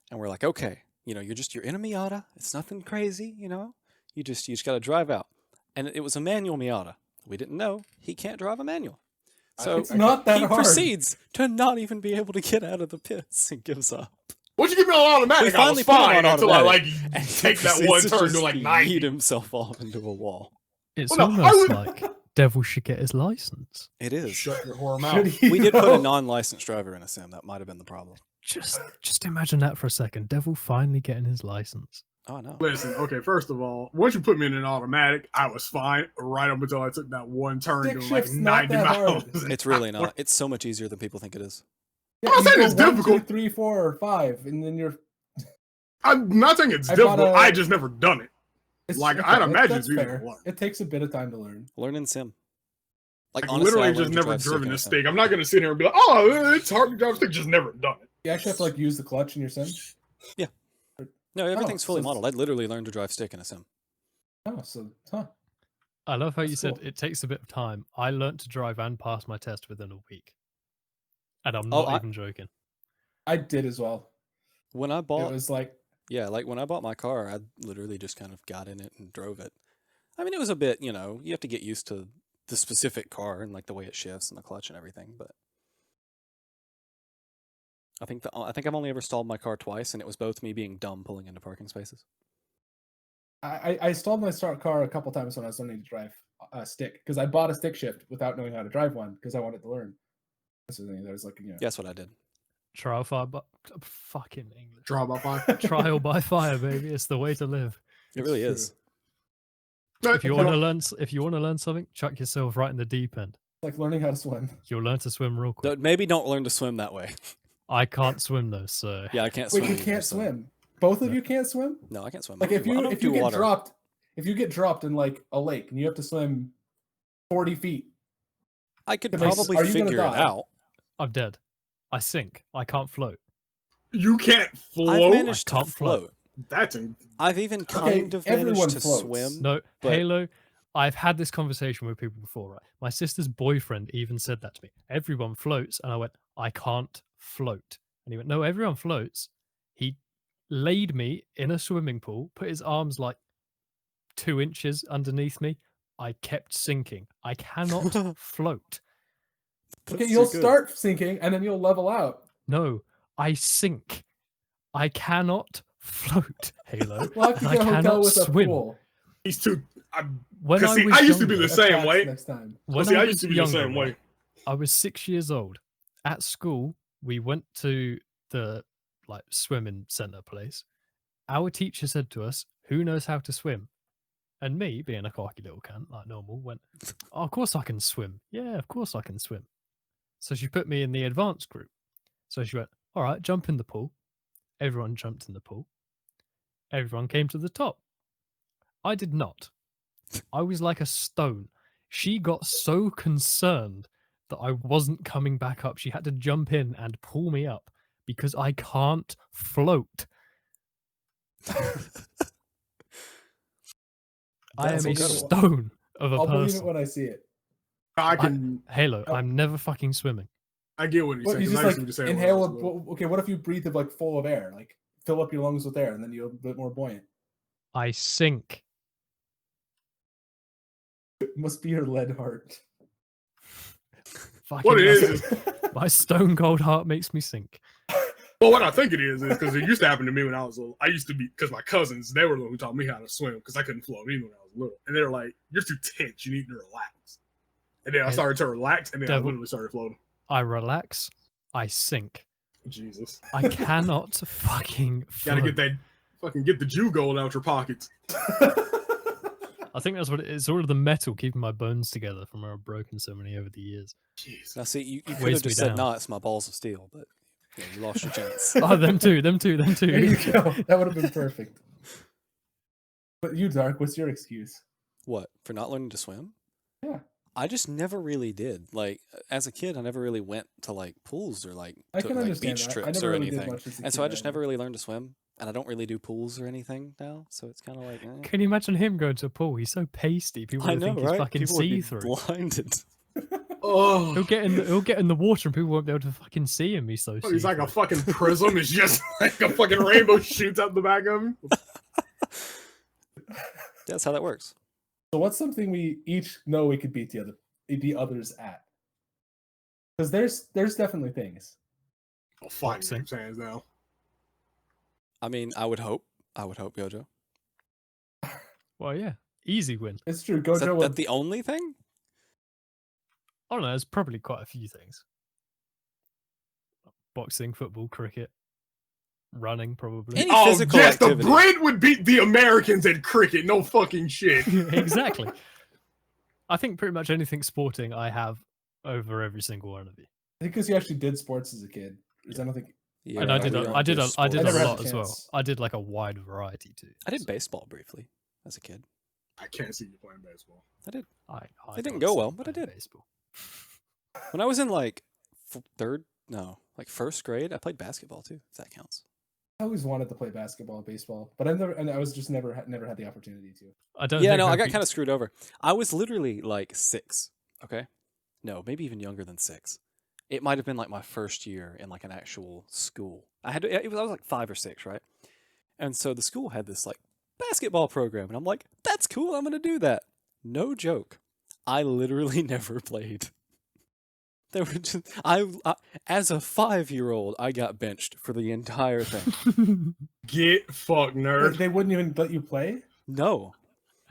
And we're like, okay, you're in a Miata. It's nothing crazy, You just got to drive out. And it was a manual Miata. We didn't know he can't drive a manual. So It's not that he hard. proceeds to not even be able to get out of the pits and gives up. Once you give me on automatic, We I finally was put him fine on until I like automatic, and he take that one proceeds to turn to just like yeet 90. himself off into a wall. It's Well, no, I almost would- like Devil should get his license. It is. Shut your whore mouth. Should he, We did put a though? non-licensed driver in a sim. That might have been the problem. Just imagine that for a second. Devil finally getting his license. Oh no. Listen, okay, first of all, once you put me in an automatic, I was fine right up until I took that one turn Stick doing like shift's not 90 that miles. hard. It's really not. It's so much easier than people think it is. Yeah, I'm not you saying go it's 1, 2, difficult. 3, 4, or 5, and then you're. I'm not saying it's I difficult. bought a- I just never done it. It's, Like, okay, I'd imagine that's it's easy fair. to learn. It takes a bit of time to learn. Learn in sim. Like Like, honestly, I literally just learned to never drive stick driven in a sim. stick. I'm not going to sit here and be like, oh, it's hard to drive a stick. Just never done it. You actually have to like use the clutch in your sim. No, everything's fully so- modeled. I literally learned to drive stick in a sim. Oh, so huh? I love how you That's said cool. it takes a bit of time. I learnt to drive and pass my test within a week. And I'm Oh, not I- even joking. I did as well. When I It bought, was like like when I bought my car, I literally just kind of got in it and drove it. I mean, it was a bit, you have to get used to the specific car and like the way it shifts and the clutch and everything. But I think I've only ever stalled my car twice, and it was both me being dumb pulling into parking spaces. I stalled my start car a couple times when I was learning to drive a stick because I bought a stick shift without knowing how to drive one because I wanted to learn. That's the thing. There's like That's what I did. Trial fire, but fucking English. Draw by five. Trial by fire, baby. It's the way to live. It really It's is. If you want to learn something, chuck yourself right in the deep end. like learning how to swim. You'll learn to swim real quick. Maybe don't learn to swim that way. I can't swim though, so Yeah, I can't Wait, swim. you either, can't so- swim. Both of No. you can't swim. No, I can't swim. Like I if don't you do get water. dropped, if you get dropped in like a lake and you have to swim 40 feet, I could Are you probably gonna figure it die? out. I'm dead. I sink. I can't float. You can't I've float. managed to can't float. float. That's in- I've even Okay, kind of managed everyone to floats. swim. No, But- Halo. I've had this conversation with people before, right? My sister's boyfriend even said that to me. Everyone floats, and I went, I can't float. And he went, no, everyone floats. He laid me in a swimming pool, put his arms like 2 inches underneath me. I kept sinking. I cannot float. okay, That's you'll too good. start sinking and then you'll level out. No, I sink. I cannot float, Halo. We'll have to and get I a hotel cannot with a swim. pool. He's too. When Because see, was I used to be younger- the same That's way. next time. when See, I was used to be younger, the same way. right, I was 6 years old. At school, we went to the like swimming center place. Our teacher said to us, "Who knows how to swim?" And me, being a cocky little cunt like normal, went, oh, "Of course I can swim. Yeah, of course I can swim." So she put me in the advanced group. So she went, "All right, jump in the pool." Everyone jumped in the pool. Everyone came to the top. I did not. I was like a stone. She got so concerned that I wasn't coming back up. She had to jump in and pull me up because I can't float. I That's am a incredible. stone of a I'll believe it person. when I see it. I can. Halo, Oh. I'm never fucking swimming. I get what he's What, saying. you 'cause just I used like to be the same way when I inhale. was little. Okay, what if you breathe it like full of air? Like fill up your lungs with air, and then you're a bit more buoyant. I sink. It must be your lead heart. Fucking What it is my stone cold heart makes me sink. well, what I think it is because it used to happen to me when I was little. I used to be because my cousins they were the one who taught me how to swim because I couldn't float even when I was little, and they were like, "You're too tense. You need to relax." And then I And started to relax, and then I devil- literally started floating. I relax, I sink. Jesus, I cannot fucking gotta float. get that fucking get the Jew gold out your pockets. I think that's what it is. All of the metal keeping my bones together from where I've broken so many over the years. Jeez. Now, see, you could Weighs have me just said, down. "Nah, it's my balls of steel," but yeah, you lost your chance. Oh, them too. There you too. go. That would have been perfect. But you, Dark, what's your excuse? What, for not learning to swim? Yeah. I just never really did. Like, as a kid, I never really went to like pools or like I to, can like understand beach that. I trips never or really did anything. much as a And so kid I just either. never really learned to swim, and I don't really do pools or anything now. So it's kind of like, eh. Can you imagine him going to a pool? He's so pasty. People I would know, think he's right? fucking People would be see through. blinded. Oh, He'll get in the water and people won't be able to fucking see him. He's so he's like a see-through. fucking prism. It's just like a fucking rainbow shoots out the back of him. That's how that works. So what's something we each know we could beat the others at? Because there's definitely things. Oh, fighting Boxing. games hands down. I mean, I would hope, Gojo. Well, yeah, easy win. It's true. Is Gojo that would the only thing? I don't know. There's probably quite a few things. Boxing, football, cricket, running, probably. Any Oh, physical yes, activity. the Brit would beat the Americans at cricket. No fucking shit. Exactly. I think pretty much anything sporting I have over every single one of you. I think because you actually did sports as a kid. Because I don't think Yeah, And I we did, don't I did, do I sports. did I never a had lot the as well. chance. I did like a wide variety too. I did so baseball briefly as a kid. I can't see you playing baseball. I It didn't can't go see well, but I playing did. Baseball. When I was in like first grade, I played basketball too. If that counts. I always wanted to play basketball and baseball, but I was just never had the opportunity to. I don't. Yeah, think no, I got beat- kind of screwed over. I was literally like 6. Okay, no, maybe even younger than 6. It might have been like my first year in like an actual school. I was like 5 or 6, right? And so the school had this like basketball program, and I'm like, that's cool. I'm gonna do that. No joke. I literally never played. They were just as a 5-year-old, I got benched for the entire thing. Get fucked, nerd. They wouldn't even let you play. No,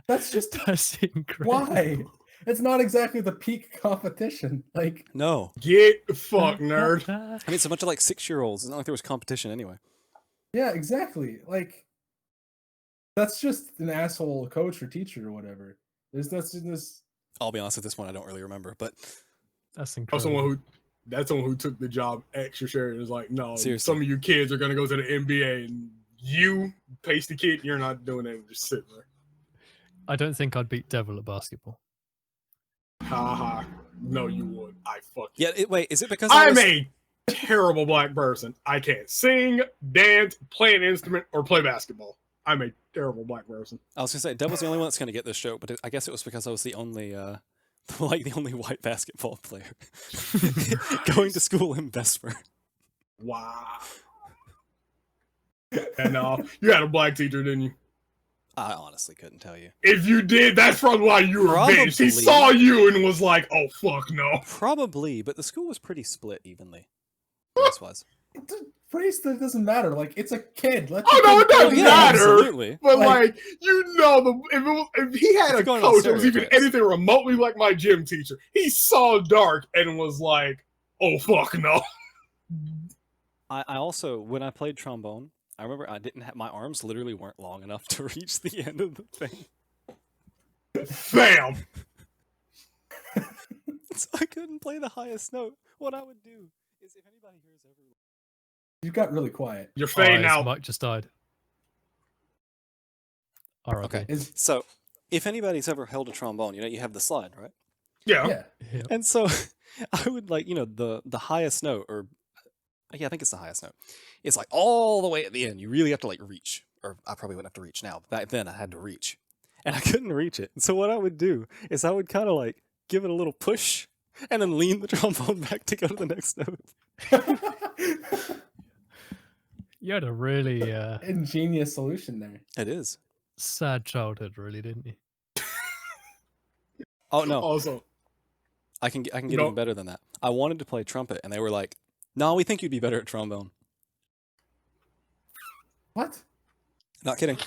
That's just That's incredible. why. It's not exactly the peak competition. Like no. Get fucked, nerd. I mean, it's a bunch of like 6-year-olds. It's not like there was competition anyway. yeah, exactly. Like that's just an asshole coach or teacher or whatever. That's this. I'll be honest, at this point, I don't really remember, but That's Oh, incredible. that's someone who took the job extra share and is like, no, Seriously. some of you kids are gonna go to the NBA and you, pasty kid, you're not doing it. Just sitting there. I don't think I'd beat Devil at basketball. Ha ha. No, you would. I fuck you. yeah. Wait, is it because I I'm was... a terrible black person. I can't sing, dance, play an instrument, or play basketball. I'm a terrible black person. I was gonna say Devil's the only one that's gonna get this joke, but I guess it was because I was the only, like the only white basketball player going to school in Vesper. Wow. And you had a black teacher, didn't you? I honestly couldn't tell you. If you did, that's probably why you were benched. He Probably. saw you and was like, "Oh fuck no." Probably, but the school was pretty split evenly. This was. Race that doesn't matter. Like it's a kid. Let Oh, the no, kid it doesn't play. yeah, matter. absolutely. But Like- if he had If a you're going on coach that was even stereotypes. anything remotely like my gym teacher, he saw dark and was like, "Oh fuck no." I also, when I played trombone, I remember I didn't have my arms literally weren't long enough to reach the end of the thing, Bam. so I couldn't play the highest note. What I would do is, if anybody here has ever, You got really quiet. You're Oh, fading his out. mic just died. All right. Okay. Is So, if anybody's ever held a trombone, you know you have the slide, right? Yeah. yeah. Yeah. And so I would like, the highest note, or yeah, I think it's the highest note. It's like all the way at the end. You really have to like reach, or I probably wouldn't have to reach now, but back then I had to reach, and I couldn't reach it. And so what I would do is I would kind of like give it a little push, and then lean the trombone back to go to the next note. You had a really Ingenious solution there. It is. sad childhood, really, didn't you? Oh no, Also, I can get No. even better than that. I wanted to play trumpet, and they were like, "No, we think you'd be better at trombone." What? Not kidding.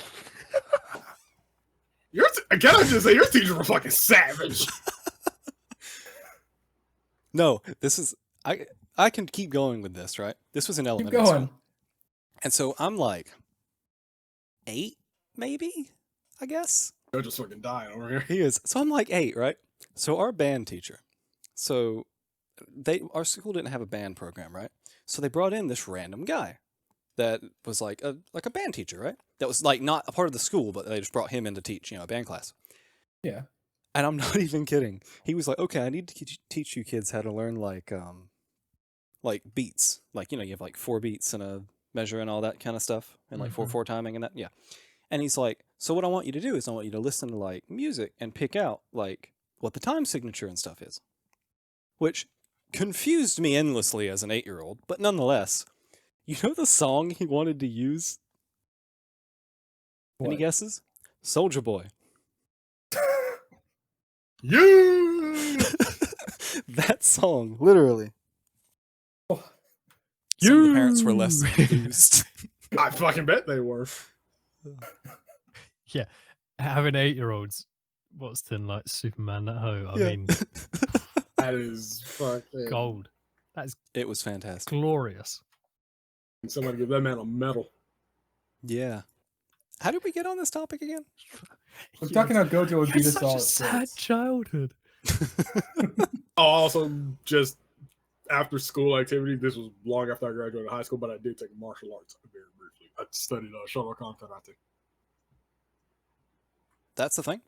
I gotta just say, your teachers were fucking savage. No, this is I can keep going with this, right? This was in Keep elementary going. school. And so I'm like 8, maybe, I guess. They're just fucking dying over here. He is. So I'm like 8, right? So our band teacher. So our school didn't have a band program, right? So they brought in this random guy that was like a band teacher, right? That was like not a part of the school, but they just brought him in to teach, a band class. Yeah. And I'm not even kidding. He was like, "Okay, I need to teach you kids how to learn like beats. Like, you have like 4 beats and a measure and all that kind of stuff, and like 4/4 timing and that." Yeah. And he's like, "So what I want you to do is I want you to listen to like music and pick out like what the time signature and stuff is." Which confused me endlessly as an 8-year-old, but nonetheless, you know the song he wanted to use? Any What? guesses? Soldier Boy. You. That song, literally. Oh, Some of the parents were less confused. I fucking bet they were. Yeah, having 8-year-olds, what's then like Superman at home? I Yeah. mean, That is fucking gold. That's It was fantastic. glorious. Somebody give that man a medal. Yeah. How did we get on this topic again? We're talking about Gojo would You beat had us such all a at sad sports. childhood. Oh, also, just after school activity, this was long after I graduated high school, but I did take martial arts very briefly. I studied Shotokan Karate. That's the thing.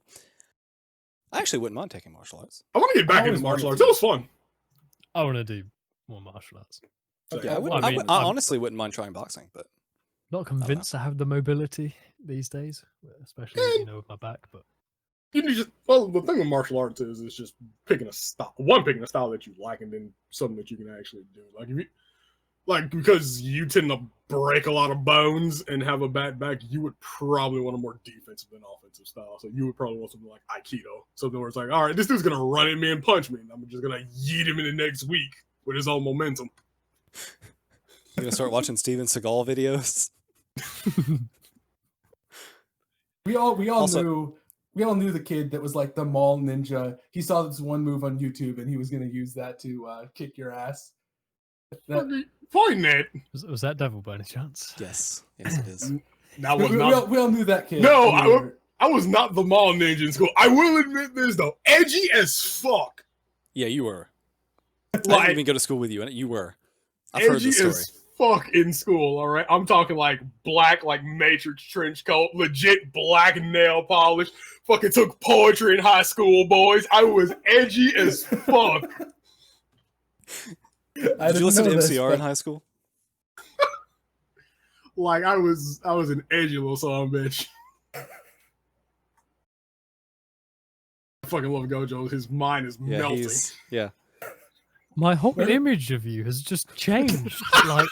I actually wouldn't mind taking martial arts. I want to get back I into always martial wanted arts. to. It was fun. I want to do more martial arts. Okay, Yeah, I, well, wouldn't, I I'm- honestly wouldn't mind trying boxing, but Not convinced I have the mobility these days, especially with my back. But You just the thing with martial arts is it's just picking a style. Picking a style that you like, and then something that you can actually do. Like if you because you tend to break a lot of bones and have a bad back, you would probably want a more defensive than offensive style. So you would probably want something like Aikido, something where it's like, all right, this dude's gonna run at me and punch me, and I'm just gonna yeet him in the next week with his own momentum. you're going to start watching Steven Seagal videos. We all Also- knew the kid that was like the mall ninja. He saw this one move on YouTube and he was gonna use that to kick your ass. That, Fighting that. was that devil by any chance? Yes. Yes, it is. That we, was we not. all, we all knew that kid. No, when we I- were- I was not the mall ninja in school. I will admit this though, edgy as fuck. Yeah, you were. I didn't Like even go to school with you, and you were. I've heard edgy the story. as fuck in school. All right, I'm talking like black, like Matrix trench coat, legit black nail polish. Fucking took poetry in high school, boys. I was edgy as fuck. I Did you listen to didn't know this, MCR but- in high school? Like I was an edgy little son of a bitch. I fucking love Gojo. His mind is Yeah, melting. yeah. My whole Well- image of you has just changed, like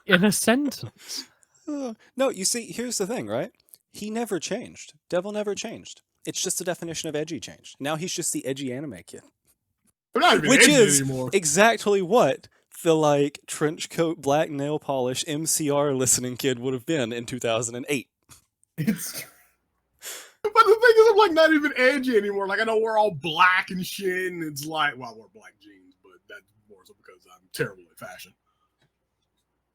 in a sentence. No, you see, here's the thing, right? He never changed. Devil never changed. It's just the definition of edgy changed. Now he's just the edgy anime kid. I'm not even Which edgy is anymore. exactly what the like trench coat, black nail polish, MCR listening kid would have been in 2008. It's But the thing is, I'm like not even edgy anymore. Like I know we're all black and shit, and it's like, well, I wear black jeans, but that's more so because I'm terrible at fashion.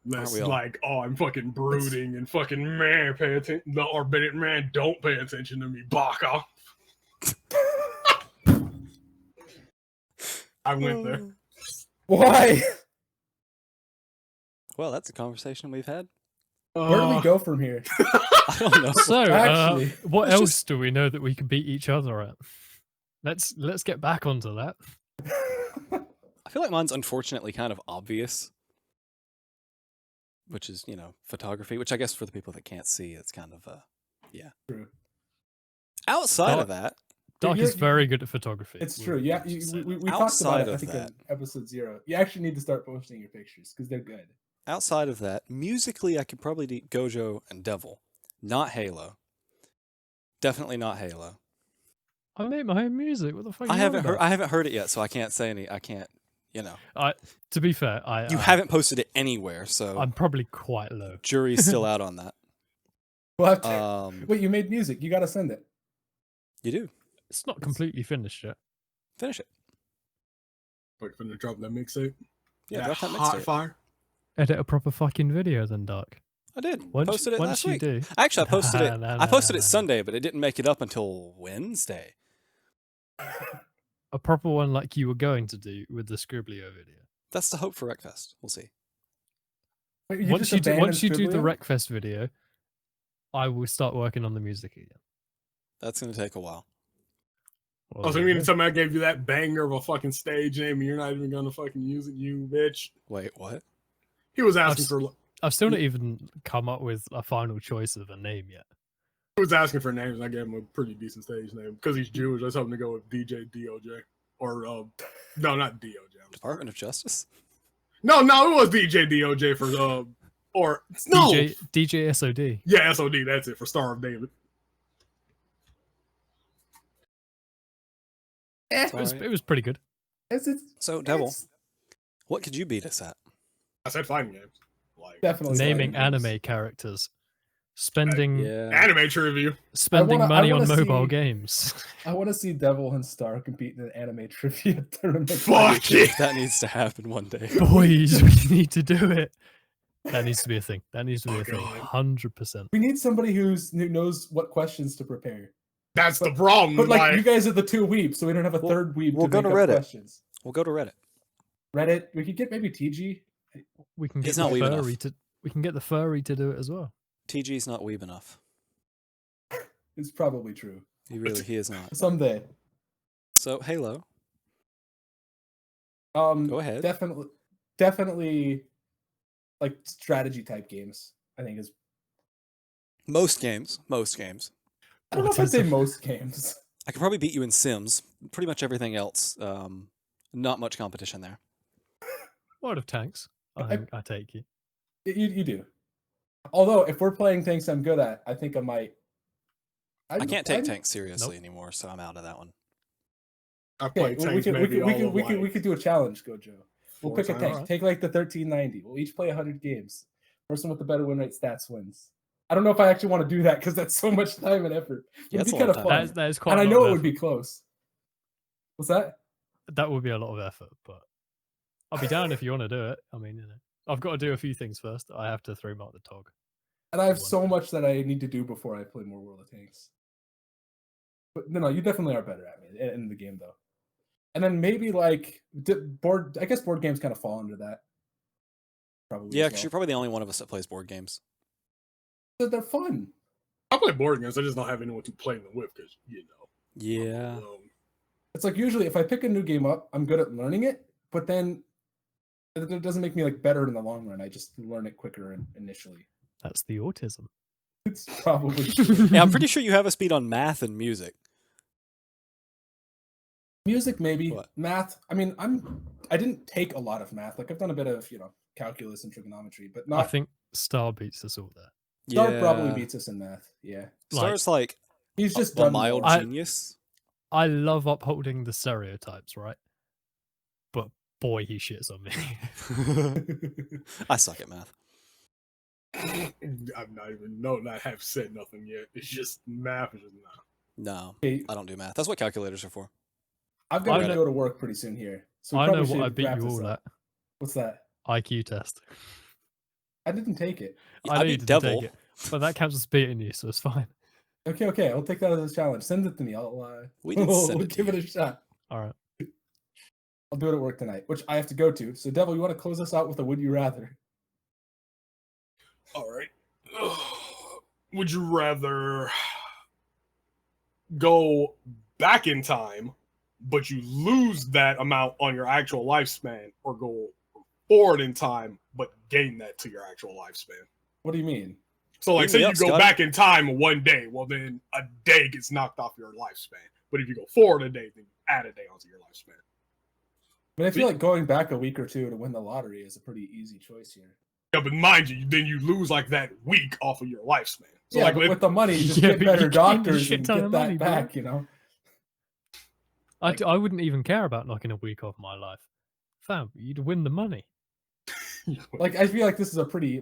That's we all? like, oh, I'm fucking brooding and fucking man, pay attention. No, or better, man, don't pay attention to me, baka. I went there. why? Well, that's a conversation we've had. Where do we go from here? I don't know. So, Actually, what let's else do we know that we can beat each other at? Let's get back onto that. I feel like mine's unfortunately kind of obvious, which is, photography, which I guess for the people that can't see, it's kind of, yeah. True. Outside Oh, of that, Doc you're- is very good at photography. It's We'll- true. Yeah, we'll just say we that. talked about Outside it. I of think that- in episode 0. You actually need to start posting your pictures because they're good. outside of that, musically, I could probably do Gojo and Devil, not Halo. Definitely not Halo. I make my own music. What the fuck? I you on haven't heard. about? I haven't heard it yet, so I can't say any. I can't. You know, To be fair, you haven't posted it anywhere, so I'm probably quite low. jury's still out on that. We'll have to, wait, you made music. You got to send it. You do It's not completely finished yet. finish it. Like finna drop that mixtape. Yeah, drop that hot mixtape. fire. Edit a proper fucking video then, Dark. I did. Once, Posted it once last you week. do, Actually, I posted it. Nah, I posted nah, it nah. Sunday, but it didn't make it up until Wednesday. a proper one like you were going to do with the Scriblio video. That's the hope for Wreckfest. We'll see. Wait, you Once just you do, abandoned once you do the Scribbler? Wreckfest video, I will start working on the music again. That's gonna take a while. Well, Oh, so there you you mean to go. tell me I gave you that banger of a fucking stage name and you're not even gonna fucking use it, you bitch? Wait, what? He was asking s- for I've still not even come up with a final choice of a name yet. names, and I gave him a pretty decent stage name because he's Jewish. I was hoping to go with DJ DOJ or no, not DOJ. Department of Justice? No, it was DJ DOJ for or no, DJ SOD. yeah, SOD. That's it for Star of David. Eh, Sorry. It was pretty good. it's So, Devil, it's what could you beat us at? I said fighting games, like definitely Naming fighting games. anime characters, spending Yeah. anime trivia. spending I money on wanna mobile see- games. I want to see Devil and Star compete in an anime trivia tournament. Fuck it. That needs to happen one day. Boys, we need to do it. That needs to be a thing. That needs to be Oh, a thing. God. 100%. We need somebody who knows what questions to prepare. That's the problem. But like, like you guys are the two weebs, so we don't have a We'll- third weeb we'll to go make to up Reddit. questions. We'll go to Reddit. Reddit. We could get maybe TG. We can He's get not the weeb enough. furry to. We can get the furry to do it as well. TG's not weeb enough. It's probably true. He is not. Someday. So, Halo, go ahead. Definitely like strategy type games, I think is Most games. I don't know What if I'd is say it? most games. I could probably beat you in Sims. Pretty much everything else. Not much competition there. World of Tanks. I take you. You do. Although if we're playing things I'm good at, I think I might. I can't take I'd- tanks seriously Nope. anymore, so I'm out of that one. I Okay, played well, tanks maybe all of we like could do a challenge, Gojo. We'll 4 pick a times. tank. Alright. Take like the 1390. We'll each play 100 games. Person with the better win rate stats wins. I don't know if I actually want to do that because that's so much time and effort. Yeah, It'd it's be a kind of long fun. time. That is quite. And a I lot know of it would be effort. close. What's that? That would be a lot of effort, but I'll be down if you want to do it. I mean, I've got to do a few things first. I have to throw mark the tog. And I have One so time. much that I need to do before I play more World of Tanks. But no, you definitely are better at me in the game though. And then maybe like board. I guess board games kind of fall under that. Probably. Yeah, as because well. you're probably the only one of us that plays board games. But they're fun. I play board games. I just don't have anyone to play them with because Yeah. It's like usually if I pick a new game up, I'm good at learning it, but then it doesn't make me like better in the long run. I just learn it quicker initially. That's the autism. It's probably true. Yeah, I'm pretty sure you have a speed on math and music. Music maybe. What? Math. I mean, I didn't take a lot of math. Like I've done a bit of, calculus and trigonometry, but I not think Star beats us all there. Star Yeah. probably beats us in math. Yeah. Star's like He's just a done mild more. I- genius. I love upholding the stereotypes, right? But boy, he shits on me. I suck at math. I'm not even not have said nothing yet. It's just math is just not. No, Okay, I don't do math. That's what calculators are for. I've got I to know- go to work pretty soon here. So we I know probably what I should beat wrap you this all up. at. What's that? IQ test. I didn't take it. Yeah, I I know you beat didn't Devil. take it, but that counts as beating you, so it's fine. Okay. I'll take that as a challenge. Send it to me. I'll We didn't send we'll it to give you. it a shot. All right. I'll do it at work tonight, which I have to go to. So, Devil, you want to close us out with a would you rather? All right. Would you rather go back in time, but you lose that amount on your actual lifespan, or go forward in time, but gain that to your actual lifespan? What do you mean? So, like, Beat say me you up, go Scott. back in time one day, well, then a day gets knocked off your lifespan. But if you go forward a day, then you add a day onto your lifespan. I mean, I feel like going back a week or two to win the lottery is a pretty easy choice here. Yeah, but mind you, then you lose like that week off of your lifespan. So, yeah, like, but if- with the money, you just Yeah, get but better you gain a doctors shit and ton get of that money, bro. back, I wouldn't even care about knocking a week off my life. Fam, you'd win the money. Like I feel like this is a pretty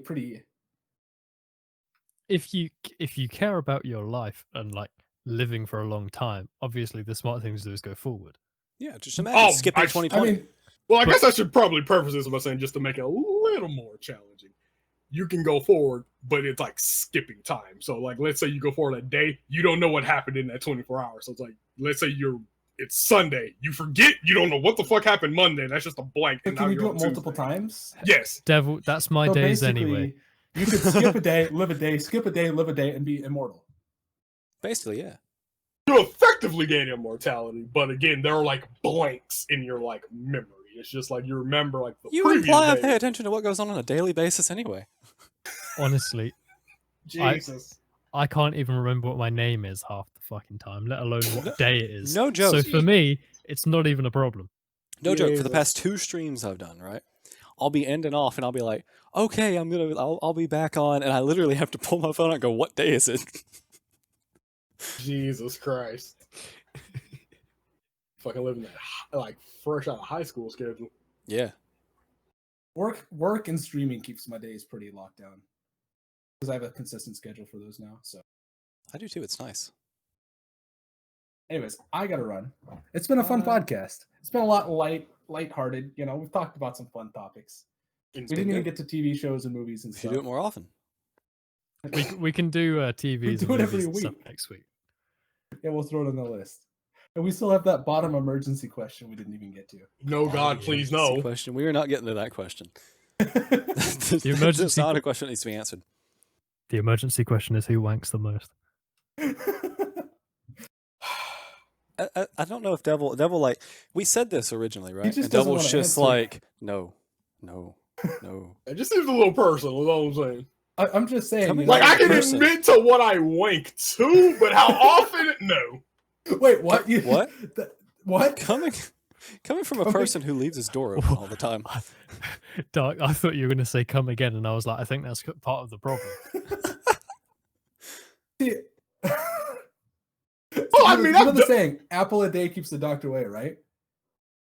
If you care about your life and like living for a long time, obviously the smart thing to do is go forward. Yeah, just imagine skipping I 2020. mean, Well, I But- guess I should probably preface this by saying just to make it a little more challenging. You can go forward, but it's like skipping time. So, like, let's say you go forward a day, you don't know what happened in that 24 hours. So it's like, let's say it's Sunday, you forget, you don't know what the fuck happened Monday. That's just a blank. but And can now you you're do it on multiple Tuesday. times? Yes. Devil, that's my So days basically, anyway. You could skip a day, live a day, skip a day, live a day, and be immortal. Basically, yeah. You effectively gain immortality, but again, there are like blanks in your like memory. It's just like you remember like the You previous imply I day. pay attention to what goes on a daily basis anyway. Honestly, Jesus. I can't even remember what my name is half the fucking time, let alone what day it is. No joke. So for me, it's not even a problem. No joke. For the Jesus. past 2 streams I've done, right? I'll be ending off and I'll be like, okay, I'll be back on, and I literally have to pull my phone out and go, what day is it? Jesus Christ. Fucking living that like fresh out of high school schedule. Yeah. Work and streaming keeps my days pretty locked down because I have a consistent schedule for those now. So, I do too. It's nice. anyways, I gotta run. It's been a fun podcast. It's been a lot lighthearted. You know, we've talked about some fun topics. We been didn't even good. get to TV shows and movies and We should stuff. do it more often. We can do TVs do and it every movies and stuff week. next week. Yeah, we'll throw it on the list. And we still have that bottom emergency question we didn't even get to. No, God, please That's the no. question. We are not getting to that question. The It's emergency not a question that needs to be answered. The emergency question is who wanks the most. I don't know if Devil like we said this originally, right? just And doesn't Devil's wanna just answer. like no. It just seems a little personal, is all I'm saying. I'm just saying. Coming Like, I can person. admit to what I wank to, but how often? No. Wait, what? You, What? What? Coming from a Coming- person who leaves his door open all the time. Dark, I thought you were going to say come again, and I was like, I think that's part of the problem. See- Well, I You mean, know I've the saying, apple a day keeps the doctor away, right?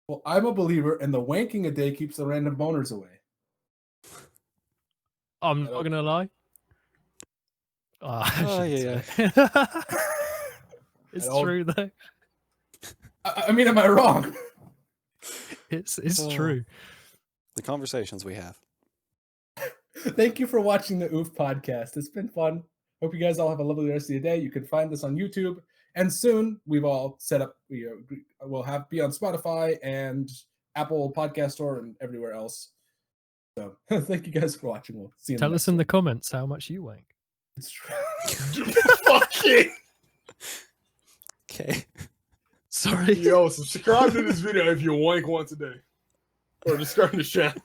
Well, I'm a believer, and the wanking a day keeps the random boners away. I'm not going to lie. I Oh, shouldn't yeah, say. It's I don't- true, though. I mean, am I wrong? It's Oh. true. The conversations we have. Thank you for watching the OOF podcast. It's been fun. Hope you guys all have a lovely rest of your day. You can find us on YouTube, and soon we've all set up. We'll be on Spotify and Apple Podcast Store and everywhere else. So thank you guys for watching. We'll see you. Tell in the us in the comments how much you wank. It's true. Fuck it. Okay. Sorry. Yo, subscribe to this video if you wank once a day. Or subscribe to the channel.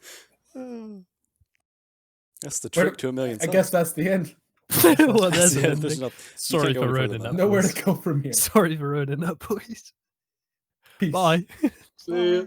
That's the Where trick do- to a million I subs. guess that's the end. Well, there's Yeah, an there's ending. no- Sorry go for any further ruining than that. that. Nowhere boys. to go from here. Sorry for ruining that, boys. Peace. Bye. See ya.